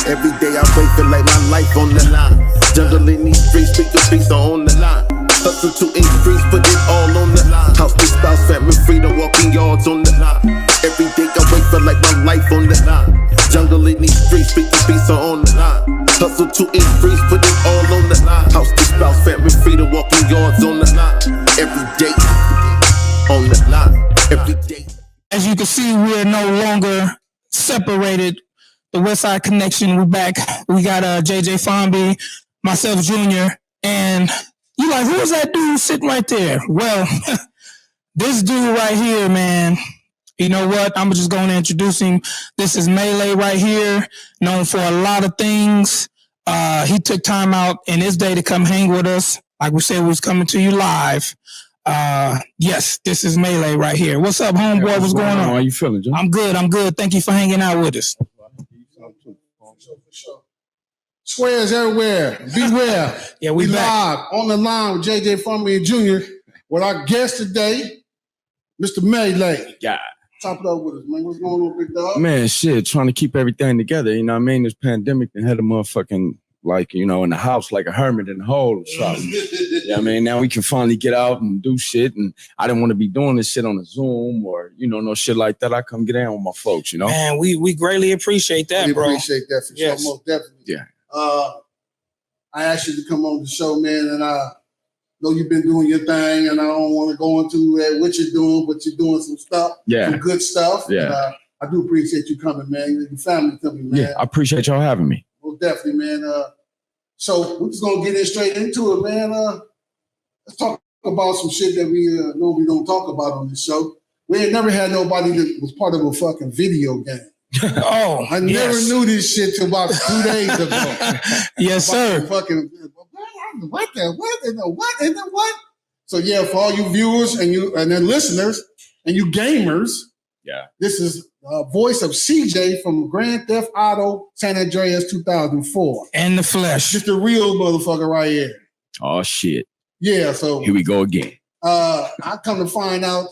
Every day I wait, feel like my life on the line. Jungle in these streets, speak the beats are on the line. Hustle to increase, put it all on the line. House to spouse, family, freedom, walking yards on the line. Every day I wait, feel like my life on the line. Jungle in these streets, speak the beats are on the line. Hustle to increase, put it all on the line. House to spouse, family, freedom, walking yards on the line. Every day on the line. Every day. As you can see, we're no longer separated. The Westside Connection, we're back. We got JJ Fomby, myself, Junior, and you like, who is that dude sitting right there? Well, this dude right here, man, you know what? I'm just going to introduce him. This is Maylay right here, known for a lot of things. He took time out in his day to come hang with us. Like we said, we was coming to you live. Yes, this is Maylay right here. What's up, homeboy? What's going on? How are you feeling, John? I'm good. Thank you for hanging out with us. For sure. Squares everywhere. Beware. Yeah, we back. Live on the line with JJ Fomby and Jr. with our guest today, Mr. Maylay. Yeah. Top it up with us, man. What's going on, big dog? Man, shit, trying to keep everything together. You know what I mean? This pandemic and had a motherfucking, like, you know, in the house like a hermit in the hole or something. You know what I mean? Now we can finally get out and do shit. And I didn't want to be doing this shit on a Zoom or, you know, no shit like that. I come get down with my folks, you know? Man, we greatly appreciate that, bro. Appreciate that for sure, most definitely. Yeah. I asked you to come on the show, man, and I know you've been doing your thing, and I don't want to go into what you're doing, but you're doing some stuff, some good stuff. Yeah. And, I do appreciate you coming, man. Your family coming, man. Yeah, I appreciate y'all having me. Well, definitely, man. So we're just gonna get in straight into it, man. Let's talk about some shit that we normally don't talk about on this show. We ain't never had nobody that was part of a fucking video game. Oh, I never knew this shit till about 2 days ago. Yes, sir. Fucking what? So yeah, for all you viewers and then listeners and you gamers, yeah, this is voice of CJ from Grand Theft Auto San Andreas 2004. And the flesh. Just the real motherfucker right here. Oh shit. Yeah, so here we go again. I come to find out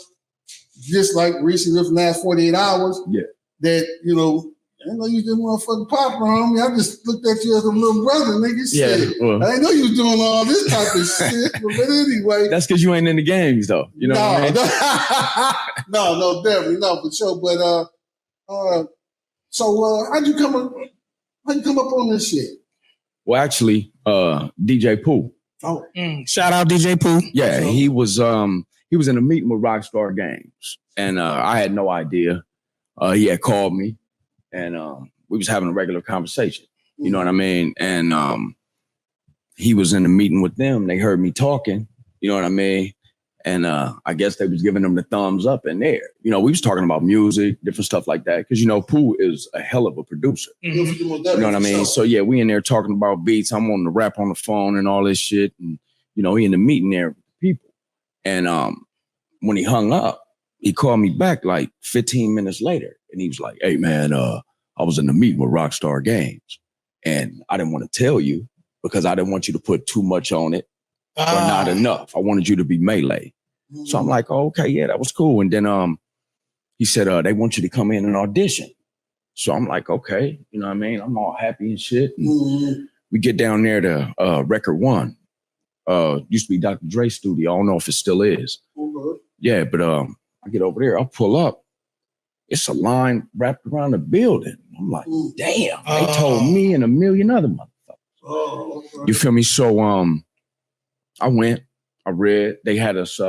just like recently within the last 48 hours. Yeah. That, you know, I didn't know you didn't motherfucking pop on me. I just looked at you as a little brother, nigga. Shit. Well, I didn't know you was doing all this type of shit. But anyway. That's because you ain't in the games, though. You know what I mean? No, definitely not for sure. But so how'd you come up on this shit? Well, actually, DJ Pooh. Oh, shout out DJ Pooh. Yeah, he was in a meeting with Rockstar Games, and I had no idea. He had called me, and we was having a regular conversation. You know what I mean? And he was in a meeting with them. They heard me talking. You know what I mean? And I guess they was giving them the thumbs up in there. You know, we was talking about music, different stuff like that. Because, you know, Pooh is a hell of a producer. Mm-hmm. You know what I mean? So, yeah, we in there talking about beats. I'm on the rap on the phone and all this shit. And, you know, he in the meeting there with the people. And when he hung up, he called me back like 15 minutes later. And he was like, hey, man, I was in the meeting with Rockstar Games. And I didn't want to tell you because I didn't want you to put too much on it. Or not enough. I wanted you to be Maylay. Mm-hmm. So I'm like, oh, okay, yeah, that was cool. And then he said, they want you to come in and audition. So I'm like, okay, you know what I mean? I'm all happy and shit. And we get down there to Record One. Used to be Dr. Dre's studio. I don't know if it still is. Mm-hmm. Yeah, but I get over there. I'll pull up. It's a line wrapped around the building. I'm like, damn, they told me and a million other motherfuckers. You feel me? So I went, I read, they had us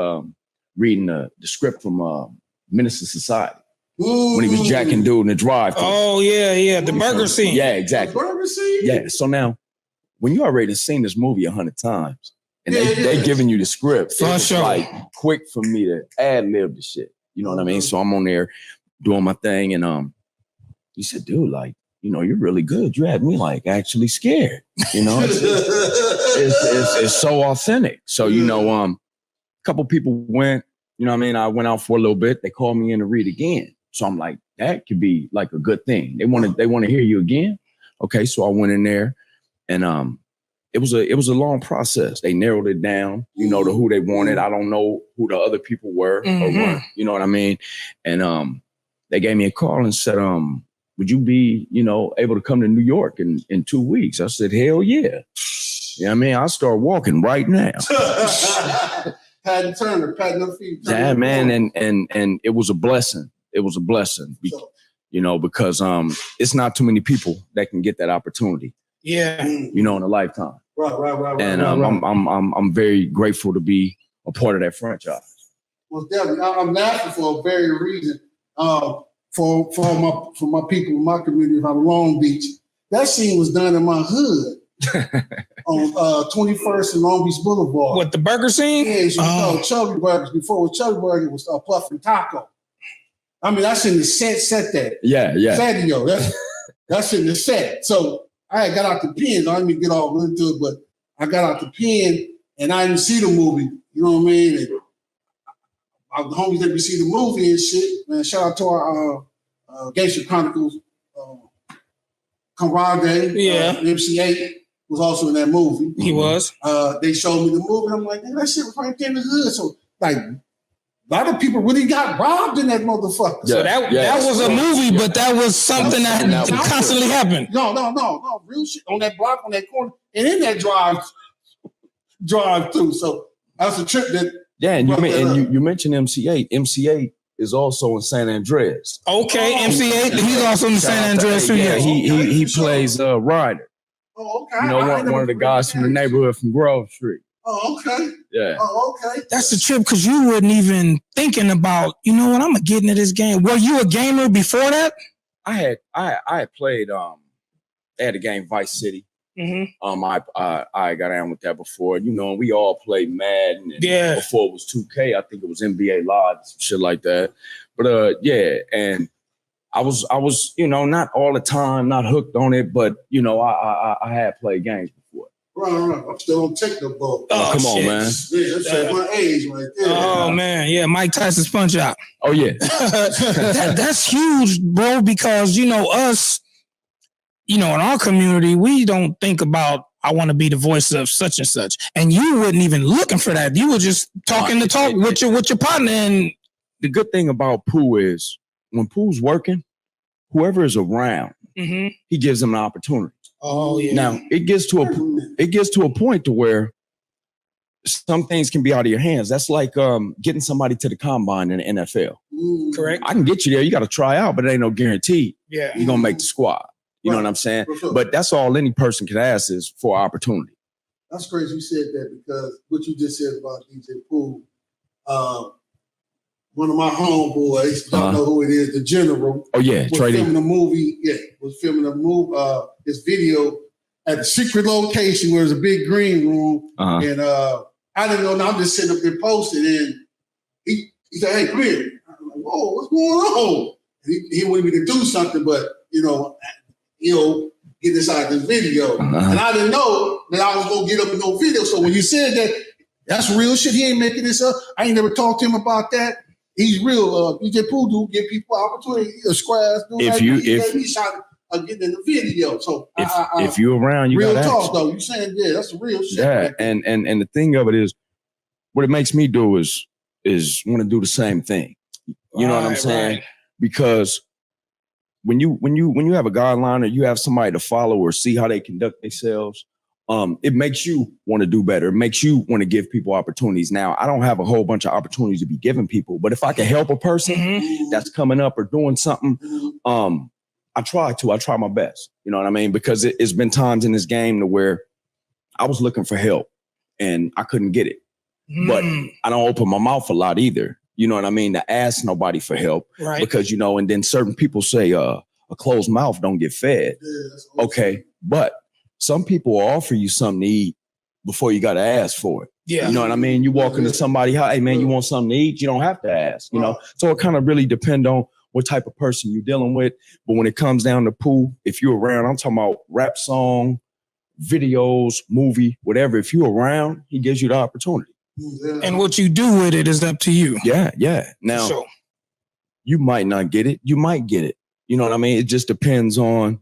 reading the script from Minister Society when he was jacking dude in the drive. Oh, yeah, the burger scene. Yeah, exactly. The burger scene? Yeah, so now, when you already seen this movie 100 times, and they giving you the script, it's like quick for me to ad-lib the shit. You know what I mean? So I'm on there doing my thing, and he said, dude, like, you know, you're really good. You had me like actually scared. You know, it's so authentic. So, you know, a couple people went, you know what I mean? I went out for a little bit. They called me in to read again. So I'm like, that could be like a good thing. They want to hear you again. Okay. So I went in there and it was a long process. They narrowed it down, you know, to who they wanted. I don't know who the other people were or weren't, you know what I mean? And they gave me a call and said, would you be, able to come to New York in 2 weeks? I said, hell yeah. Yeah, I mean, I'll start walking right now. Patting Turner, patting her feet. Yeah, man, and it was a blessing. It was a blessing, because it's not too many people that can get that opportunity. Yeah, in a lifetime. Right. And I'm very grateful to be a part of that franchise. Well, definitely, I'm laughing for a very reason. For my people in my community from Long Beach, that scene was done in my hood. On 21st and Long Beach Boulevard. What, the burger scene? Yeah, you know, Chubby Burgers. Before it was Chubby Burger, it was Puffin' Taco. I mean, that's in the set that. Yeah. Sadio, that's in the set. So I got out the pen. I didn't even get all into it, but I got out the pen and I didn't see the movie. You know what I mean? And the homies that we see the movie and shit, man, shout out to our Gangster Chronicles Comrade, MC8 was also in that movie. He was. They showed me the movie. And I'm like, that shit was right there in the hood. So, like, a lot of people really got robbed in that motherfucker. Yeah, so that was a movie, but that was something that constantly happened. No. Real shit on that block, on that corner, and in that drive through. So that's a trip that. Yeah, and you mentioned MC8. MC8 is also in San Andreas. Okay, MC8. He's also in San Andreas too. Yeah, he plays Ryder. Oh, okay. One of the guys from the neighborhood from Grove Street. Oh, okay. Yeah. Oh, okay. That's the trip because you wasn't even thinking about, you know what, I'm gonna get into this game. Were you a gamer before that? I had played they had a game Vice City. Mm-hmm. I got down with that before. We all played Madden. And before it was 2K, I think it was NBA Live, some shit like that. But and I was not all the time, not hooked on it, but I had played games before. Right. I'm still on technical. Oh, come on, man. Yeah, that's at my age right there. Oh man, yeah, Mike Tyson's Punch Out. Oh yeah, that's huge, bro. Because us. In our community, we don't think about, I want to be the voice of such and such. And you wasn't even looking for that. You were just talking with your partner. And the good thing about Pooh is when Pooh's working, whoever is around, he gives them an opportunity. Oh yeah. Now it gets to a point to where some things can be out of your hands. That's like getting somebody to the combine in the NFL. Correct. I can get you there. You got to try out, but it ain't no guarantee. Yeah. You're gonna make the squad. You know what I'm saying? Sure. But that's all any person can ask is for opportunity. That's crazy you said that because what you just said about DJ Pooh, one of my homeboys, don't know who it is, the General. Oh yeah, was filming a movie. Yeah, was filming a movie. This video at a secret location where there's a big green room, and I didn't know. Now I'm just sitting up there posting, and he said, "Hey, come here." I'm like, "Whoa, what's going on?" He wanted me to do something, but get inside this video. And I didn't know that I was going to get up in no video. So when you said that, that's real shit. He ain't making this up. I ain't never talked to him about that. He's real. DJ Pooh do give people opportunity. Squares do. He shot getting in the video. So if you're around, you real got talk action. though. You saying that's the real shit. Yeah, and the thing of it is, what it makes me do is want to do the same thing. You know what I'm saying? Right. Because when you have a guideline or you have somebody to follow or see how they conduct themselves, it makes you want to do better. It makes you want to give people opportunities. Now, I don't have a whole bunch of opportunities to be giving people, but if I can help a person that's coming up or doing something, I try my best. You know what I mean? Because it's been times in this game to where I was looking for help and I couldn't get it. But I don't open my mouth a lot either. You know what I mean? To ask nobody for help. Right. Because, and then certain people say a closed mouth don't get fed. Yeah, okay. But some people will offer you something to eat before you got to ask for it. Yeah. You know what I mean? You walk into somebody's house, hey man, you want something to eat? You don't have to ask, you know? So it kind of really depends on what type of person you're dealing with. But when it comes down to Pooh, if you're around, I'm talking about rap song, videos, movie, whatever. If you're around, he gives you the opportunity. Yeah. And what you do with it is up to you. Yeah. Now, you might not get it. You might get it. You know what I mean? It just depends on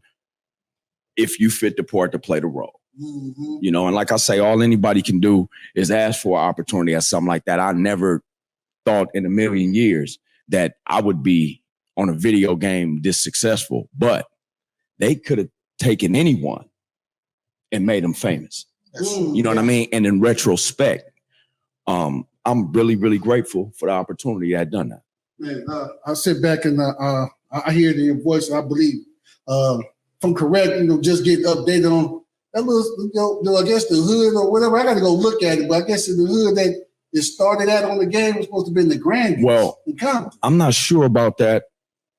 if you fit the part to play the role. You know, and like I say, all anybody can do is ask for an opportunity or something like that. I never thought in a million years that I would be on a video game this successful. But they could have taken anyone and made them famous. You know what I mean? And in retrospect, I'm really, really grateful for the opportunity I had done that. Man, I sit back and I hear it in your voice. I believe, if I'm correct, just getting updated on that little, I guess the hood or whatever. I got to go look at it, but I guess in the hood that it started out on the game was supposed to be in the Grandview. Well, I'm not sure about that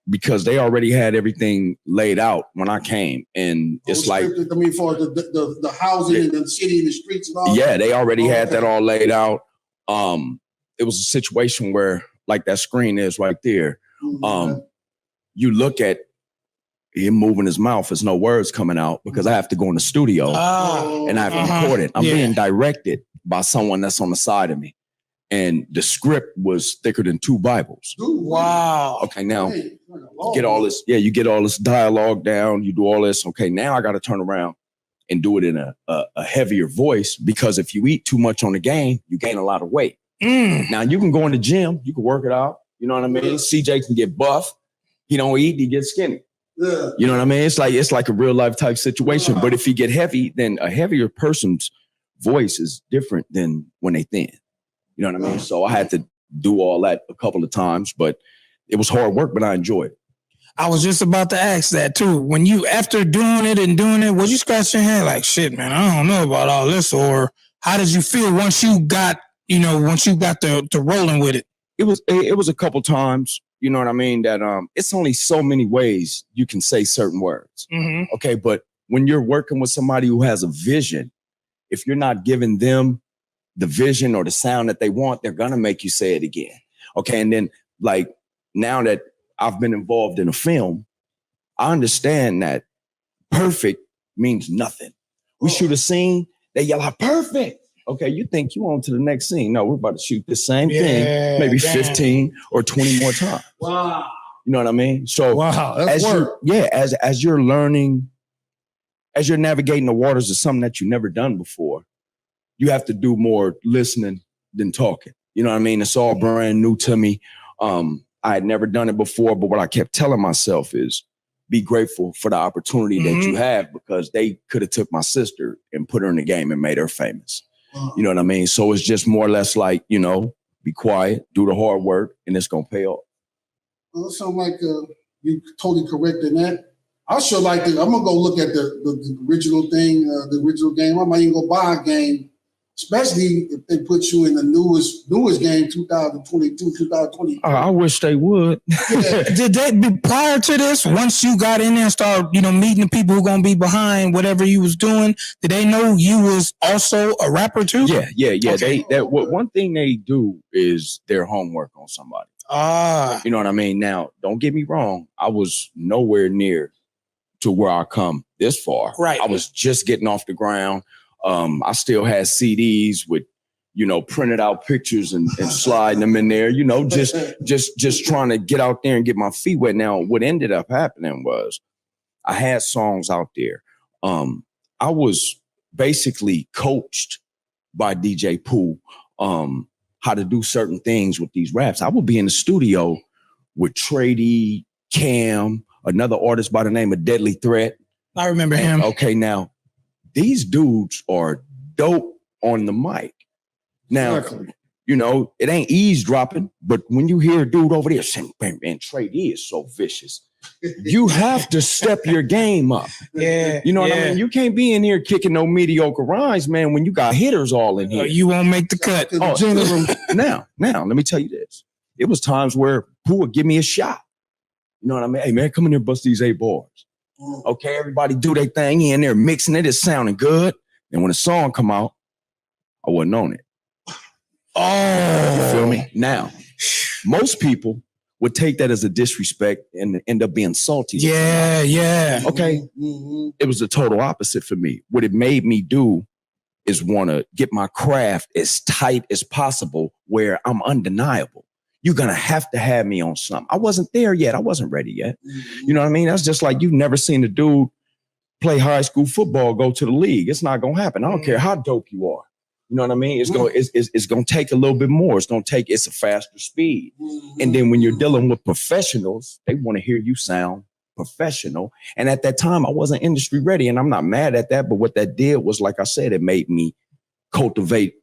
because they already had everything laid out when I came, and it's like, I mean, for the housing and the city and the streets and all. Yeah, they already had that all laid out. It was a situation where, like that screen is right there. You look at him moving his mouth, there's no words coming out because I have to go in the studio and I have to record it. I'm being directed by someone that's on the side of me. And the script was thicker than 2 Bibles. Wow. Okay, now get all this. Yeah, you get all this dialogue down. You do all this. Okay, now I got to turn around and do it in a heavier voice because if you eat too much on the game, you gain a lot of weight. Now you can go in the gym, you can work it out. You know what I mean? CJ can get buff. He don't eat, he gets skinny. Yeah. You know what I mean? It's like a real life type situation. But if you get heavy, then a heavier person's voice is different than when they thin. You know what I mean? So I had to do all that a couple of times, but it was hard work, but I enjoyed it. I was just about to ask that too. When you, after doing it, was you scratching your head like, shit, man, I don't know about all this? Or how did you feel once you got to rolling with it? It was a couple times, you know what I mean, that it's only so many ways you can say certain words. Okay, but when you're working with somebody who has a vision, if you're not giving them the vision or the sound that they want, they're gonna make you say it again. Okay, and then like now that I've been involved in a film, I understand that perfect means nothing. We shoot a scene, they yell out perfect. Okay, you think you on to the next scene. No, we're about to shoot the same thing, maybe 15 or 20 more times. Wow. You know what I mean? So that's work. As you're learning, as you're navigating the waters of something that you've never done before, you have to do more listening than talking. You know what I mean? It's all brand new to me. I had never done it before, but what I kept telling myself is be grateful for the opportunity that you have because they could have took my sister and put her in the game and made her famous. You know what I mean? So it's just more or less like, be quiet, do the hard work, and it's going to pay off. Well, it sounds like you're totally correct in that. I sure like I'm going to go look at the original thing, the original game. I might even go buy a game, especially if they put you in the newest game, 2022, 2023. I wish they would. Did they, prior to this, once you got in there and started, meeting the people who are going to be behind whatever you was doing, did they know you was also a rapper too? Yeah. Okay. One thing they do is their homework on somebody. You know what I mean? Now, don't get me wrong. I was nowhere near to where I come this far. Right. I was just getting off the ground. I still had CDs with, printed out pictures and sliding them in there, just trying to get out there and get my feet wet. Now, what ended up happening was I had songs out there. I was basically coached by DJ Pooh, how to do certain things with these raps. I would be in the studio with Trady, Cam, another artist by the name of Deadly Threat. I remember him. Okay, now, these dudes are dope on the mic. Now, it ain't eavesdropping, but when you hear a dude over there saying, man, Trady is so vicious, you have to step your game up. Yeah. You know what I mean? You can't be in here kicking no mediocre rhymes, man, when you got hitters all in here. You won't make the cut. Now, let me tell you this. It was times where Pooh would give me a shot. You know what I mean? Hey, man, come in here, bust these 8 bars. Okay, everybody do their thing in there, mixing it. It's sounding good. And when the song come out, I wasn't on it. You feel me? Now, most people would take that as a disrespect and end up being salty. Yeah. Okay. It was the total opposite for me. What it made me do is want to get my craft as tight as possible where I'm undeniable. You're going to have me on something. I wasn't there yet. I wasn't ready yet. You know what I mean? That's just like you've never seen a dude play high school football, go to the league. It's not going to happen. I don't care how dope you are. You know what I mean? It's going to take a little bit more. It's a faster speed. And then when you're dealing with professionals, they want to hear you sound professional. And at that time, I wasn't industry ready, and I'm not mad at that. But what that did was, like I said, it made me cultivate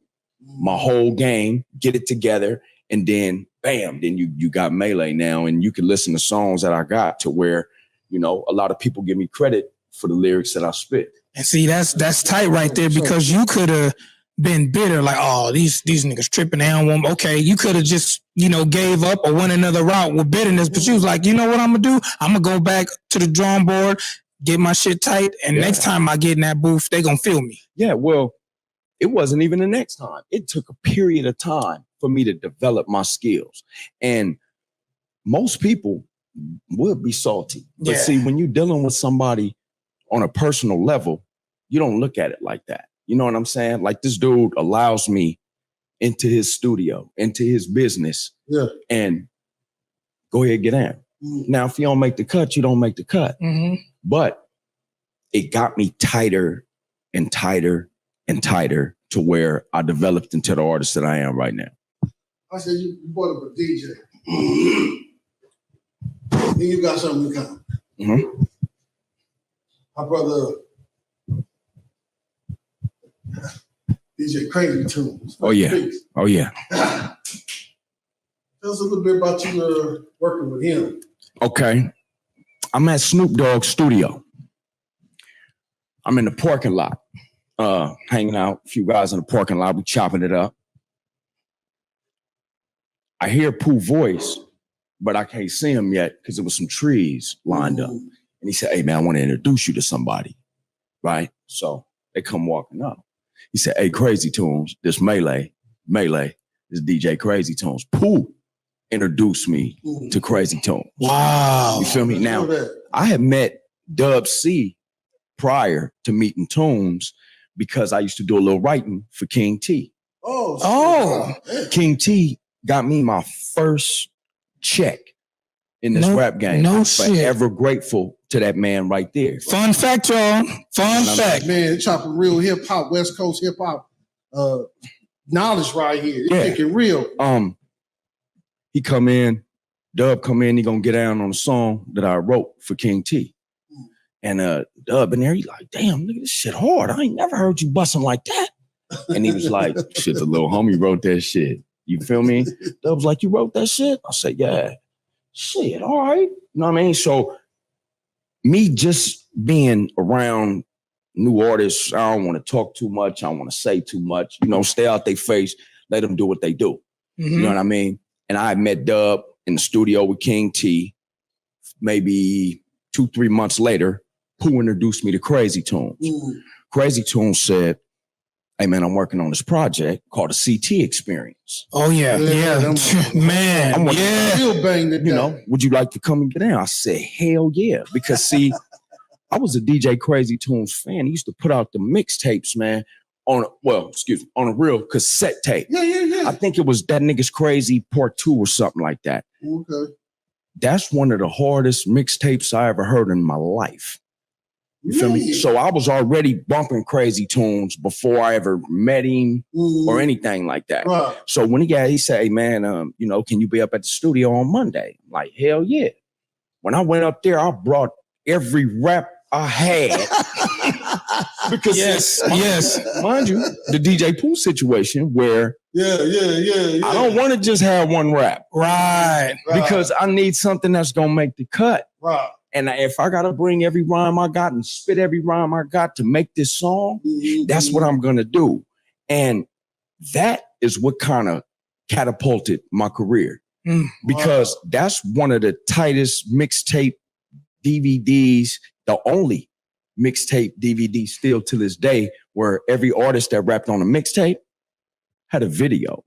my whole game, get it together, and then bam, then you got Maylay now, and you can listen to songs that I got to where, you know, a lot of people give me credit for the lyrics that I spit. And see, that's tight right there, because you could have been bitter, like, oh, these niggas tripping down one. Okay, you could have just, you know, gave up or went another route with bitterness, but you was like, you know what I'm gonna do? I'm gonna go back to the drawing board, get my shit tight, and next time I get in that booth, they gonna feel me. Yeah, well, it wasn't even the next time. It took a period of time for me to develop my skills. And most people would be salty. But see, when you're dealing with somebody on a personal level, you don't look at it like that. You know what I'm saying? Like, this dude allows me into his studio, into his business, and go ahead, get in. Now, if you don't make the cut, you don't make the cut. But it got me tighter and tighter and tighter to where I developed into the artist that I am right now. I said you brought up a DJ. Then you got something in common. My brother DJ Crazy Tunes. Oh yeah. Oh yeah. Tell us a little bit about you working with him. Okay. I'm at Snoop Dogg's studio. I'm in the parking lot. Hanging out, a few guys in the parking lot, we chopping it up. I hear Pooh's voice, but I can't see him yet because there was some trees lined up. And he said, hey man, I want to introduce you to somebody, right? So they come walking up. He said, hey, Crazy Tunes, this Maylay, this DJ Crazy Tunes. Pooh introduced me to Crazy Tunes. Wow. You feel me? Now, I had met Dub C prior to meeting Tunes, because I used to do a little writing for King T. King T got me my first check in this rap game. No I'm shit. forever grateful to that man right there. Fun fact, y'all. Fun fact. Man, chopping real hip hop, West Coast hip hop knowledge right here. You're thinking real. He come in, Dub come in, he gonna get down on a song that I wrote for King T. And Dub in there, he like, damn, nigga, this shit hard. I ain't never heard you busting like that. And he was like, shit, the little homie wrote that shit. You feel me? Dub's like, you wrote that shit? I said, yeah. Shit, all right. You know what I mean? So me just being around new artists, I don't want to talk too much. I don't want to say too much. You know, stay out their face. Let them do what they do. You know what I mean? And I met Dub in the studio with King T. Maybe 2-3 months later, Pooh introduced me to Crazy Tunes. Crazy Tunes said, hey man, I'm working on this project called the CT Experience. Oh yeah. Man, I'm Still bang the you know, would you like to come and get in? I said, hell yeah. Because see, I was a DJ Crazy Tunes fan. He used to put out the mixtapes, man, on a real cassette tape. Yeah. I think it was That Nigga's Crazy Part 2 or something like that. Okay. That's one of the hardest mixtapes I ever heard in my life. You feel me? So I was already bumping Crazy Tunes before I ever met him or anything like that. Right. So when he said, hey man, you know, can you be up at the studio on Monday? I'm like, hell yeah. When I went up there, I brought every rap I had. Because mind you, the DJ Pooh situation where I don't want to just have one rap. Right. Because I need something that's gonna make the cut. Right. And if I gotta bring every rhyme I got and spit every rhyme I got to make this song, that's what I'm gonna do. And that is what kind of catapulted my career. Because that's one of the tightest mixtape DVDs, the only mixtape DVD still to this day, where every artist that rapped on a mixtape had a video.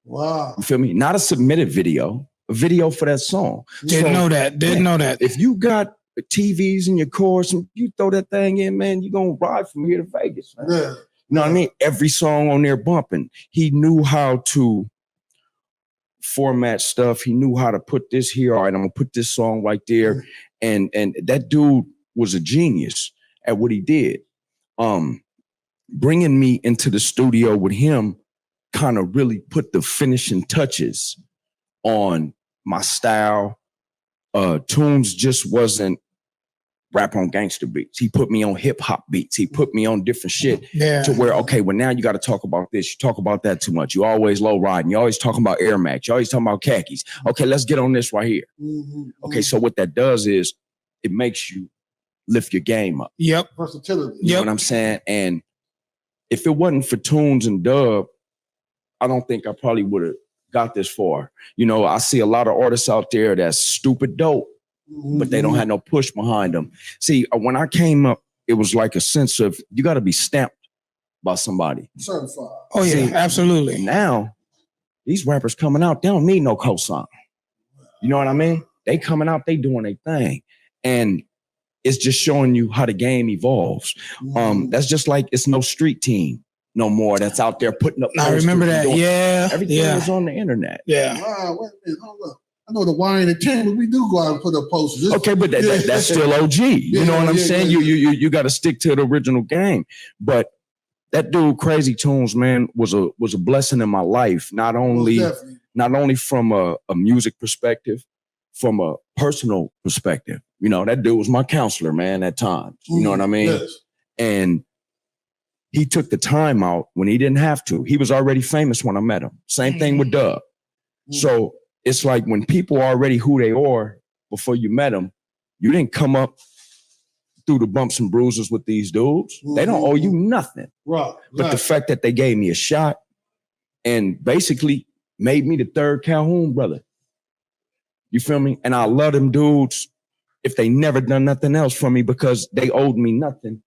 Wow. You feel me? Not a submitted video, a video for that song. Didn't know that. If you got TVs in your cars and you throw that thing in, man, you're going to ride from here to Vegas, man. Yeah. You know what I mean? Every song on there bumping. He knew how to format stuff. He knew how to put this here. All right, I'm going to put this song right there. And that dude was a genius at what he did. Bringing me into the studio with him kind of really put the finishing touches on my style. Tunes just wasn't rap on gangster beats. He put me on hip hop beats. He put me on different shit Yeah. to where, okay, well, now you got to talk about this. You talk about that too much. You always low riding. You always talking about Air Max. You always talking about khakis. Okay, let's get on this right here. Okay, so what that does is it makes you lift your game up. Yep. Versatility. You know what I'm saying? And if it wasn't for Tunes and Dub, I don't think I probably would have got this far. You know, I see a lot of artists out there that's stupid dope, but they don't have no push behind them. See, when I came up, it was like a sense of you got to be stamped by somebody. Certified. Oh yeah, See, absolutely. Now, these rappers coming out, they don't need no cosign. You know what I mean? They coming out, they doing their thing. And it's just showing you how the game evolves. That's just like it's no street team no more that's out there putting up. I remember that. Yeah. Everything is on the internet. Yeah. Wow, wait a minute, hold up. I know the Y Entertainment, we do go out and put up posters. Okay, but that's still OG. You know what I'm saying? You got to stick to the original game. But that dude, Crazy Tunes, man, was a blessing in my life. Not only from a music perspective, from a personal perspective. You know, that dude was my counselor, man, at times. You know what I mean? Yes. And he took the time out when he didn't have to. He was already famous when I met him. Same thing with Dub. So it's like when people are already who they are before you met them, you didn't come up through the bumps and bruises with these dudes. They don't owe you nothing. Right. But the fact that they gave me a shot and basically made me the third Calhoun brother. You feel me? And I love them dudes if they never done nothing else for me because they owed me nothing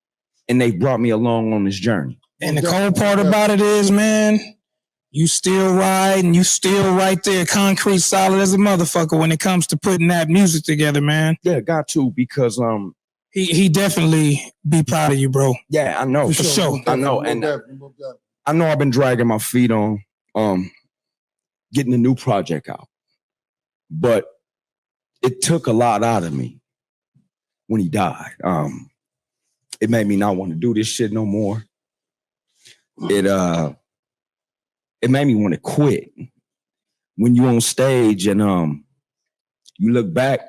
and they brought me along on this journey. And the cold part about it is, man, you still ride and you still right there, concrete solid as a motherfucker when it comes to putting that music together, man. Yeah, got to because he definitely be proud of you, bro. Yeah, I know. For sure. I know. And I know I've been dragging my feet on getting a new project out. But it took a lot out of me when he died. It made me not want to do this shit no more. It made me want to quit. When you on stage and you look back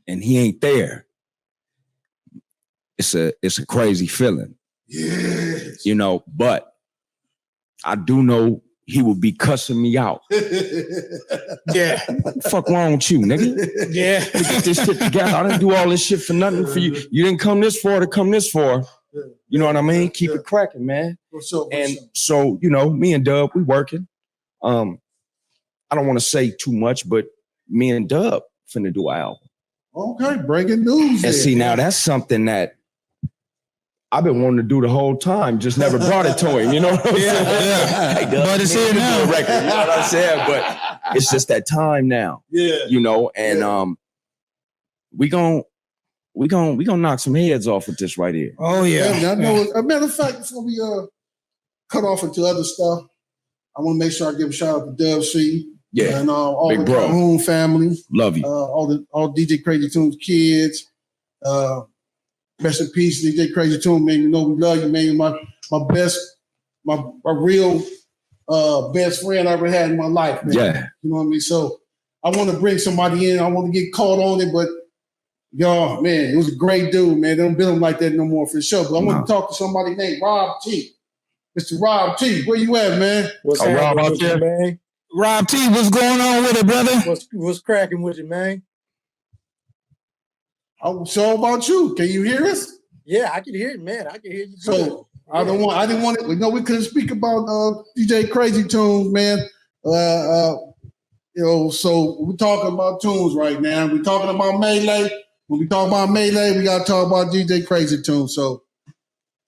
and he ain't there, it's a crazy feeling. Yes. You know, but I do know he would be cussing me out. Yeah. What the fuck wrong with you, nigga? Yeah. Get this shit together. I didn't do all this shit for nothing for you. You didn't come this far to come this far. You know what I mean? Keep it cracking, man. So, you know, me and Dub, we working. I don't want to say too much, but me and Dub finna do an album. Okay, breaking news. And see, now that's something that I've been wanting to do the whole time, just never brought it to him. You know what I'm saying? Yeah. Hey, Dub, But it's here now. do a record, you know what I'm saying? But it's just that time now. Yeah. You know, and we gonna knock some heads off with this right here. Oh yeah. I know. As a matter of fact, before we cut off into other stuff, I want to make sure I give a shout out to Dub C. Yeah. And all Big the bro. Calhoun family. Love you. All DJ Crazy Tunes kids. Rest in peace, DJ Crazy Tune, man. You know we love you, man. My real best friend I ever had in my life, man. Yeah. You know what I mean? So I want to bring somebody in. I want to get caught on it, but y'all, man, it was a great dude, man. They don't build him like that no more for sure. But I want to talk to somebody named Rob T. Mr. Rob T, where you at, man? What's Rob happening out with you, there? man? Rob T, what's going on with it, brother? What's cracking with you, man? So about you. Can you hear us? Yeah, I can hear you, man. I can hear you. So I didn't want it. We know we couldn't speak about DJ Crazy Tunes, man. You know, so we're talking about tunes right now. We're talking about Maylay. When we talk about Maylay, we gotta talk about DJ Crazy Tunes. So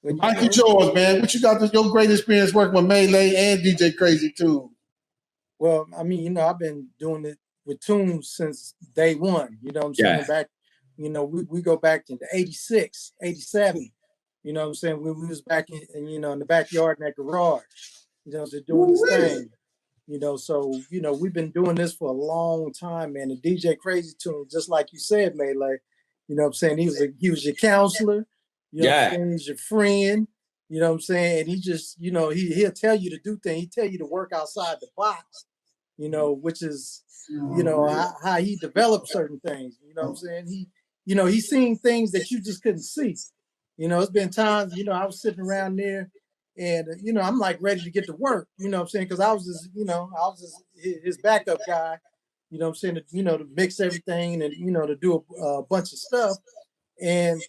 Mike, it's yours, man. What you got your great experience working with Maylay and DJ Crazy Tunes? Well, I mean, you know, I've been doing it with tunes since day one. You know what I'm saying? Yeah. Back, you know, we go back to 86, 87. You know what I'm saying? We was back in you know, in the backyard in that garage, you know, they're doing this thing. You know, so, you know, we've been doing this for a long time, man. The DJ Crazy Tune, just like you said, Maylay, you know what I'm saying? He was your counselor, you know what I'm saying? He's your friend, you know what I'm saying? And he just, you know, he'll tell you to do things. He tell you to work outside the box, you know, which is, you know, how he developed certain things, you know what I'm saying? you know, he's seen things that you just couldn't see. You know, it's been times, you know, I was sitting around there and, you know, I'm like ready to get to work, you know what I'm saying? Because I was just, you know, I was just his backup guy, you know what I'm saying, to, you know, to mix everything and, you know, to do a bunch of stuff. And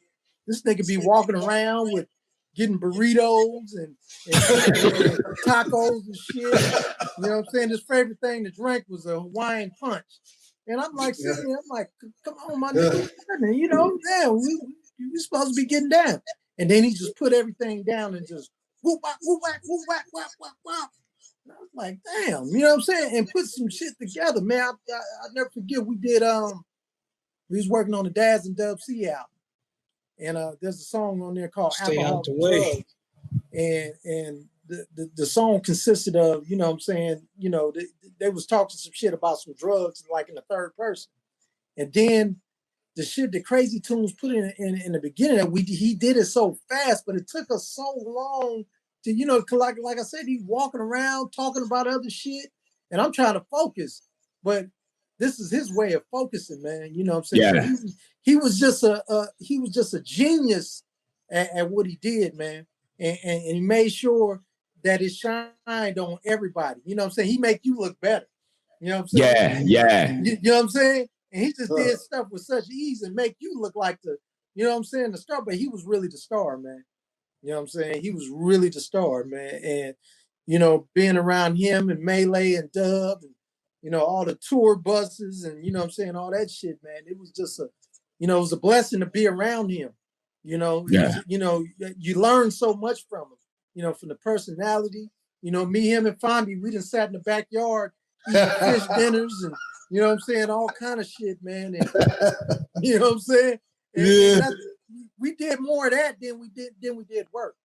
this nigga be walking around with getting burritos and tacos and shit. You know what I'm saying? His favorite thing to drink was a Hawaiian punch. And I'm like sitting there, I'm like, come on, my nigga. You know, damn, we supposed to be getting down. And then he just put everything down and just whoop, whack, whoop, whack, whoop, whack, whack, whack, whack. And I was like, damn, you know what I'm saying? And put some shit together, man. I never forget, we was working on the Daz and Dub C album. And there's a song on there called Stay Alcohol out the and way. Drugs. And the song consisted of, you know what I'm saying, you know, they was talking some shit about some drugs like in the third person. And then the shit that Crazy Tunes put in the beginning, that he did it so fast, but it took us so long to, you know, like I said, he's walking around talking about other shit, and I'm trying to focus, but this is his way of focusing, man. You know what I'm saying? Yeah. So he was just a genius at what he did, man, and he made sure that it shined on everybody. You know what I'm saying? He make you look better. You know what I'm saying? Yeah. You know what I'm saying? And he just did stuff with such ease and make you look like the, you know what I'm saying, the star. But he was really the star, man. You know what I'm saying? He was really the star, man. And, you know, being around him and Maylay and Dub and, you know, all the tour buses and, you know what I'm saying, all that shit, man. It was just it was a blessing to be around him. You know, you know, you learn so much from him, you know, from the personality. You know, me, him, and Fondy, we done sat in the backyard eating fish dinners and, you know what I'm saying, all kind of shit, man. And, you know what I'm saying? And we did more of that than we did work.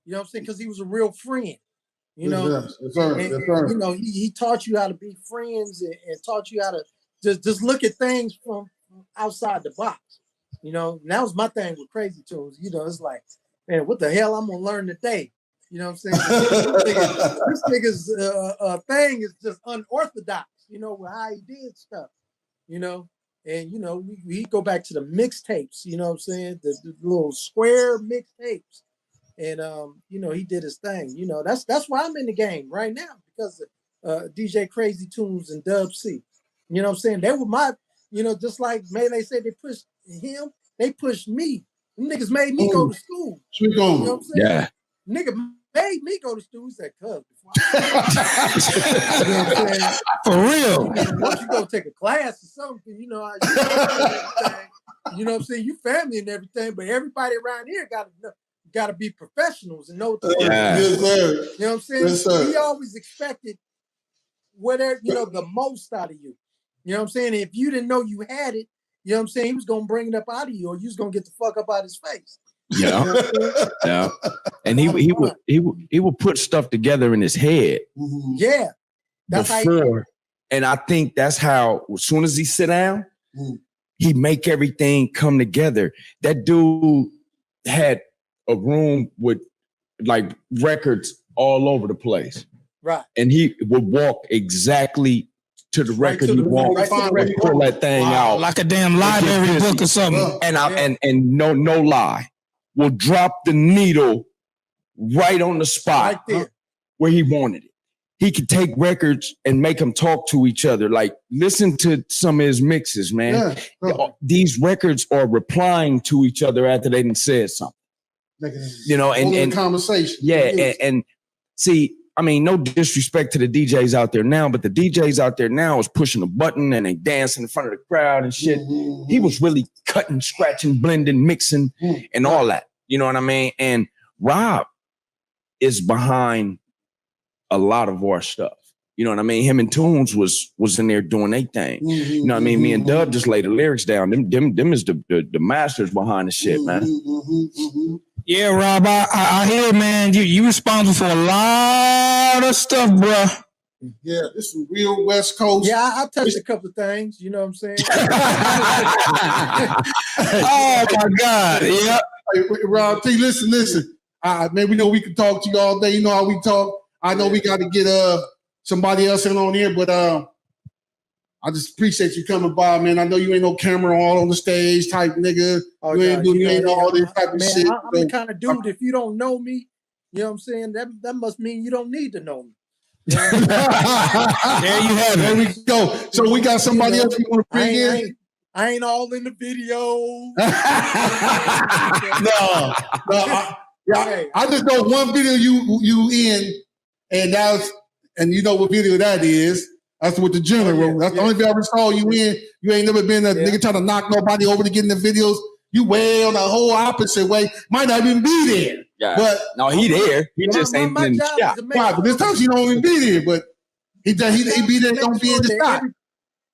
You know what I'm saying? Because he was a real friend. You know, yes, sir. And, you know, he taught you how to be friends and taught you how to just look at things from outside the box. You know, and that was my thing with Crazy Tunes. You know, it's like, man, what the hell I'm gonna learn today? You know what I'm saying? This nigga's thing is just unorthodox. You know, with how he did stuff. You know, and you know, we go back to the mixtapes. You know what I'm saying? The little square mixtapes. And you know, he did his thing. You know, that's why I'm in the game right now, because of DJ Crazy Tunes and Dub C. You know what I'm saying? They were my, you know, just like Maylay said, they pushed him, they pushed me. Them niggas made me go to school. You know what I'm saying? Yeah. Nigga made me go to school. He said, "Cuz, you know what I'm saying? For real. Why don't you go take a class or something? You know, you know what I'm saying? You family and everything, but everybody around here got to be professionals and know what to do. Yes, sir. You know what I'm saying? Yes, sir. He always expected whatever, you know, the most out of you. You know what I'm saying? If you didn't know you had it, you know what I'm saying, he was gonna bring it up out of you, or you was gonna get the fuck up out his face. Yeah. You know what I'm saying? Yeah. And he would put stuff together in his head. Yeah. That's before. And I think that's how, as soon as he sit down, he make everything come together. That dude had a room with like records all over the place. Right. And he would walk exactly to the record he wanted, pull that thing out. Like a damn library book or something. And no lie, will drop the needle right on the spot right there where he wanted it. He could take records and make them talk to each other. Like, listen to some of his mixes, man. Yeah. These records are replying to each other after they done said something. You know, and conversation. Yeah, and see, I mean, no disrespect to the DJs out there now, but the DJs out there now is pushing a button and they dancing in front of the crowd and shit. He was really cutting, scratching, blending, mixing, and all that. You know what I mean? And Rob is behind a lot of our stuff. You know what I mean? Him and Tunes was in there doing their thing. You know what I mean? Me and Dub just laid the lyrics down. Them is the masters behind the shit, man. Yeah, Rob, I hear, man, you responsible for a lot of stuff, bro. Yeah, this is real West Coast. Yeah, I touched a couple of things, you know what I'm saying? Oh my God. Yeah. Hey, Rob T, listen. Man, we know we can talk to you all day. You know how we talk. I know we got to get somebody else in on here, but I just appreciate you coming by, man. I know you ain't no camera all on the stage type nigga. Oh, You ain't God, doing all this type of man, shit. I'm the kind of dude, if you don't know me, you know what I'm saying? That must mean you don't need to know me. You know what I'm There you have There it. we go. So we got somebody else we want to bring in. I ain't all in the video. I just know one video you in, and you know what video that is. That's with the general. That's the only video I ever saw you in. You ain't never been a nigga trying to knock nobody over to get in the videos. You way on the whole opposite way. Might not even be there. Yeah. But no, he there. He just ain't in the shot. Right, but this time you don't even be there. But he be there, don't be in the shot.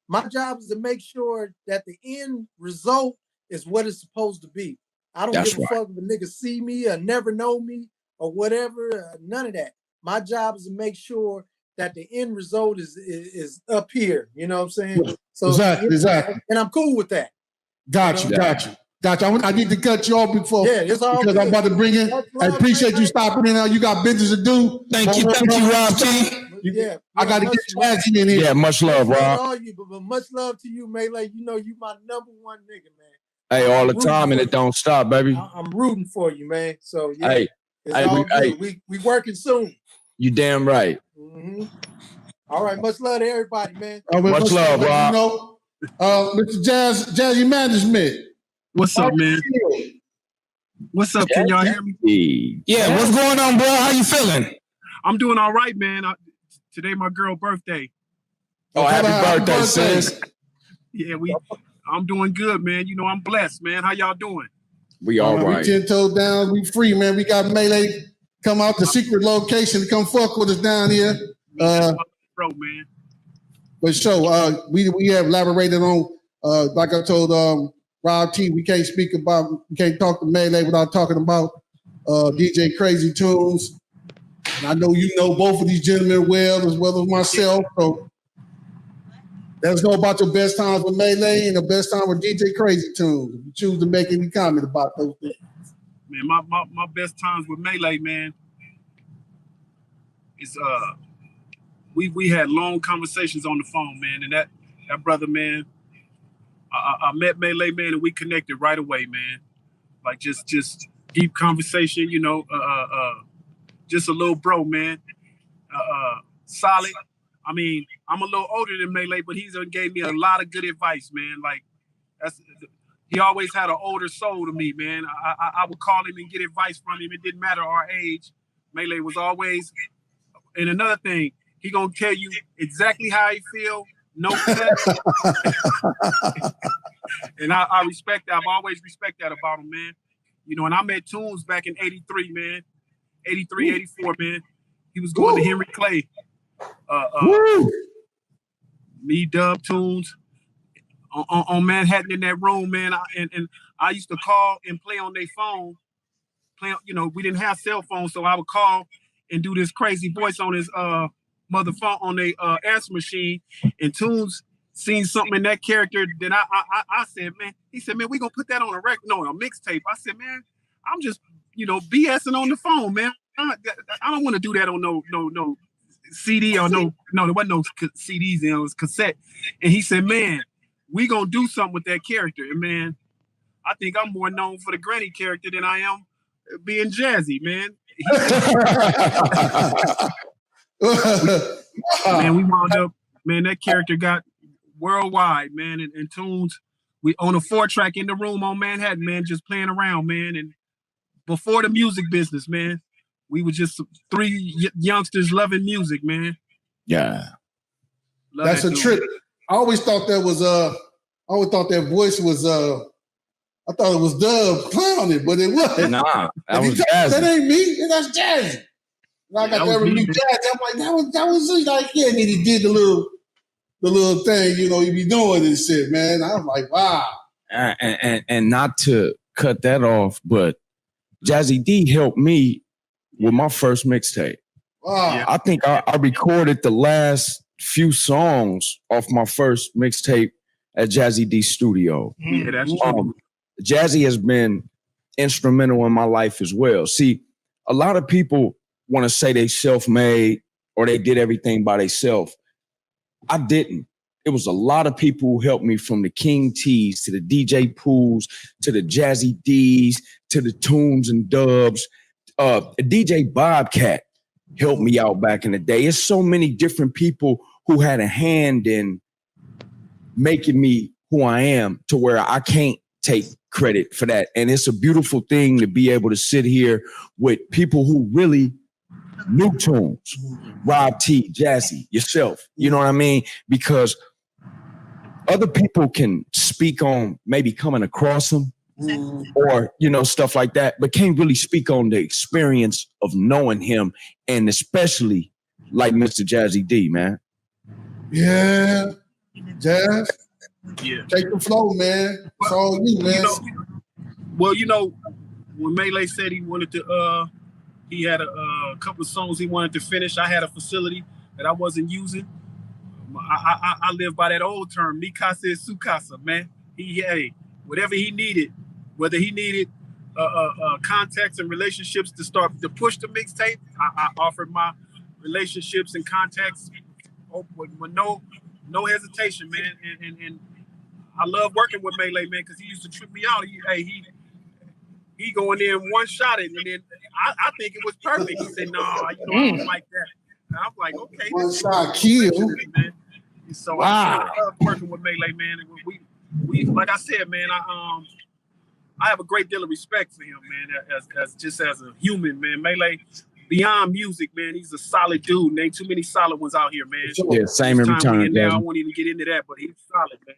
My job is to make sure that the end result is what it's supposed to be. I don't give a fuck if a nigga see me or never know me or whatever. None of that. My job is to make sure that the end result is up here. You know what I'm saying? So exactly. And I'm cool with that. Got you. I need to cut you off before it's all because good. I'm about to bring in. I appreciate you stopping in. Now you got business to do. Thank you, Rob T. I got to get Jazzy in here. Yeah, much love, Rob. All you, but much love to you, Maylay. You know you my number one nigga, man. Hey, all the time, and it don't stop, baby. I'm rooting for you, man. So yeah, hey, it's all good. We working soon. You damn right. Mm-hmm. All right, much love to everybody, man. Much love, Rob. You know, Mr. Jazzy Management. What's up, man? What's up? Can y'all hear me? Yeah, what's going on, bro? How you feeling? I'm doing all right, man. Today my girl's birthday. Oh, happy birthday, sis. Yeah, I'm doing good, man. You know, I'm blessed, man. How y'all doing? We all right. We 10 toes down. We free, man. We got Maylay come out the secret location to come fuck with us down here. Bro, man. But we have elaborated on, like I told Rob T, we can't talk to Maylay without talking about DJ Crazy Tunes. And I know you know both of these gentlemen well as myself. So let's go about your best times with Maylay and the best time with DJ Crazy Tunes. If you choose to make any comment about those things. Man, my best times with Maylay, man, is we had long conversations on the phone, man, and that brother, man, I met Maylay, man, and we connected right away, man. Like just deep conversation, you know, just a little bro, man. Solid. I mean, I'm a little older than Maylay, but he's gave me a lot of good advice, man. Like he always had an older soul to me, man. I would call him and get advice from him. It didn't matter our age. Maylay was always. And another thing, he gonna tell you exactly how he feel. No flex. And I respect that. I've always respected that about him, man. You know, and I met Tunes back in 83, man. 83, 84, man. He was going to Henry Clay. Me, Dub, Tunes on Manhattan in that room, man. And I used to call and play on their phone. You know, we didn't have cell phones, so I would call and do this crazy voice on his mother phone on their answer machine. And Tunes seen something in that character that I said, man. He said, man, we gonna put that on a record, no, a mixtape. I said, man, I'm just, you know, BSing on the phone, man. I don't want to do that on no CD or no, there wasn't no CDs, it was cassette. And he said, man, we gonna do something with that character. And man, I think I'm more known for the granny character than I am being Jazzy, man. Man, we wound up, man, that character got worldwide, man, and Tunes. We on a 4-track in the room on Manhattan, man, just playing around, man. And before the music business, man, we were just 3 youngsters loving music, man. Yeah. That's a trip. I always thought that was I always thought that voice was I thought it was Dub clowning, but it wasn't. Nah, that was Jazzy. That ain't me. That's Jazzy. And I got to meet Jazzy. I'm like, that was like, yeah, and he did the little thing, you know, he be doing this shit, man. I was like, wow. And not to cut that off, but Jazzy D helped me with my first mixtape. Wow. Yeah. I think I recorded the last few songs off my first mixtape at Jazzy D studio. Yeah, that's true. Jazzy has been instrumental in my life as well. See, a lot of people want to say they self-made or they did everything by themselves. I didn't. it was a lot of people who helped me, from the King T's to the DJ Pools to the Jazzy D's to the Tunes and Dubs. DJ Bobcat helped me out back in the day. It's so many different people who had a hand in making me who I am, to where I can't take credit for that. And it's a beautiful thing to be able to sit here with people who really knew tunes. Rob T, Jazzy, yourself. You know what I mean? Because other people can speak on maybe coming across them or, you know, stuff like that, but can't really speak on the experience of knowing him, and especially like Mr. Jazzy D, man. Yeah. Jazz, Yeah. take the flow, man. It's all you, man. You know, when Maylay said he wanted to, he had a couple of songs he wanted to finish. I had a facility that I wasn't using. I live by that old term, mi casa es su casa, man. Hey, whatever he needed, whether he needed contacts and relationships to push the mixtape, I offered my relationships and contacts with no hesitation, man. And I love working with Maylay, man, because he used to trip me out. He going in one shot it, and then I think it was perfect. He said, "No, I don't like that." And I'm like, "Okay, one shot kill, man." So I love working with Maylay, man. And we like I said, man, I have a great deal of respect for him, man, as a human, man. Maylay, beyond music, man, he's a solid dude. There ain't too many solid ones out here, man. Yeah, same every time. I won't even get into that, but he's solid, man.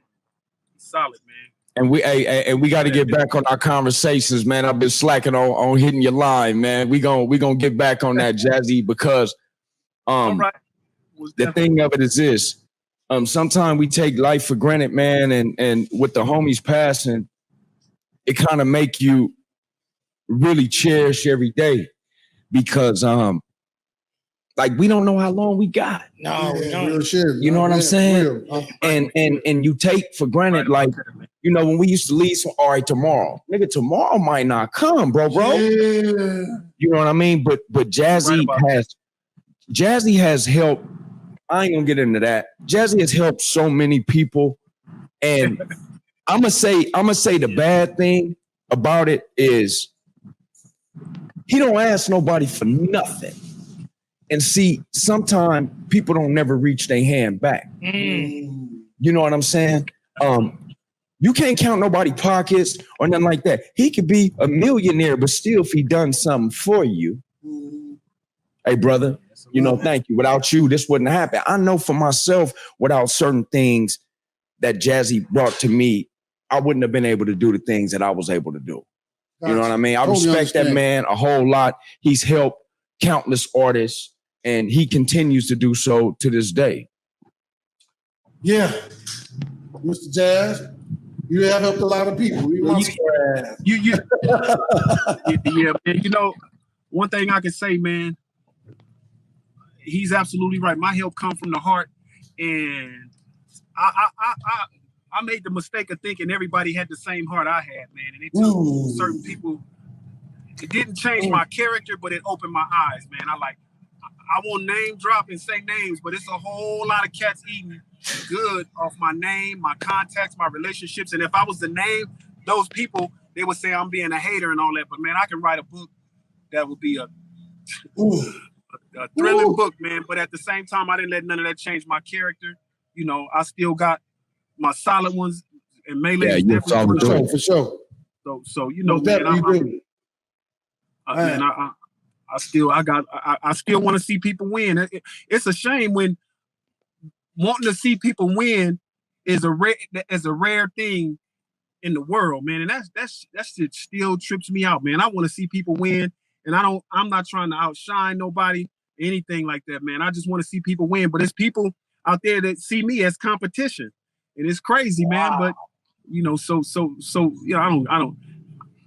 He's solid, man. And we got to get back on our conversations, man. I've been slacking on hitting your line, man. We gonna get back on that, Jazzy, because the thing of it is this. Sometimes we take life for granted, man, and with the homies passing, it kind of make you really cherish every day, because like we don't know how long we got. No, we don't. Real shit, You know what I'm saying? Real. And you take for granted, like, you know, when we used to leave, so all right, tomorrow, nigga, tomorrow might not come, bro. Yeah. You know what I mean? But Jazzy has helped. I ain't gonna get into that. Jazzy has helped so many people, and I'm gonna say the bad thing about it is he don't ask nobody for nothing. And see, sometimes people don't never reach their hand back. You know what I'm saying? You can't count nobody's pockets or nothing like that. He could be a millionaire, but still, if he done something for you, hey, brother, you know, thank you. Without you, this wouldn't happen. I know for myself, without certain things that Jazzy brought to me, I wouldn't have been able to do the things that I was able to do. You know what I mean? I respect that man a whole lot. He's helped countless artists, and he continues to do so to this day. Yeah. Mr. Jazz, you have helped a lot of people. Yeah, man. You know, one thing I can say, man, he's absolutely right. My help come from the heart, and I made the mistake of thinking everybody had the same heart I had, man. And it took certain people. It didn't change my character, but it opened my eyes, man. I won't name drop and say names, but it's a whole lot of cats eating good off my name, my contacts, my relationships. And if I was to name those people, they would say I'm being a hater and all that. But man, I can write a book that would be a thrilling book, man. But at the same time, I didn't let none of that change my character. You know, I still got my solid ones, and Maylay is definitely for sure. So you know, man, I still want to see people win. It's a shame when wanting to see people win is a rare thing in the world, man. And that shit still trips me out, man. I want to see people win, and I'm not trying to outshine nobody, anything like that, man. I just want to see people win. But there's people out there that see me as competition, and it's crazy, man. But you know, so you know,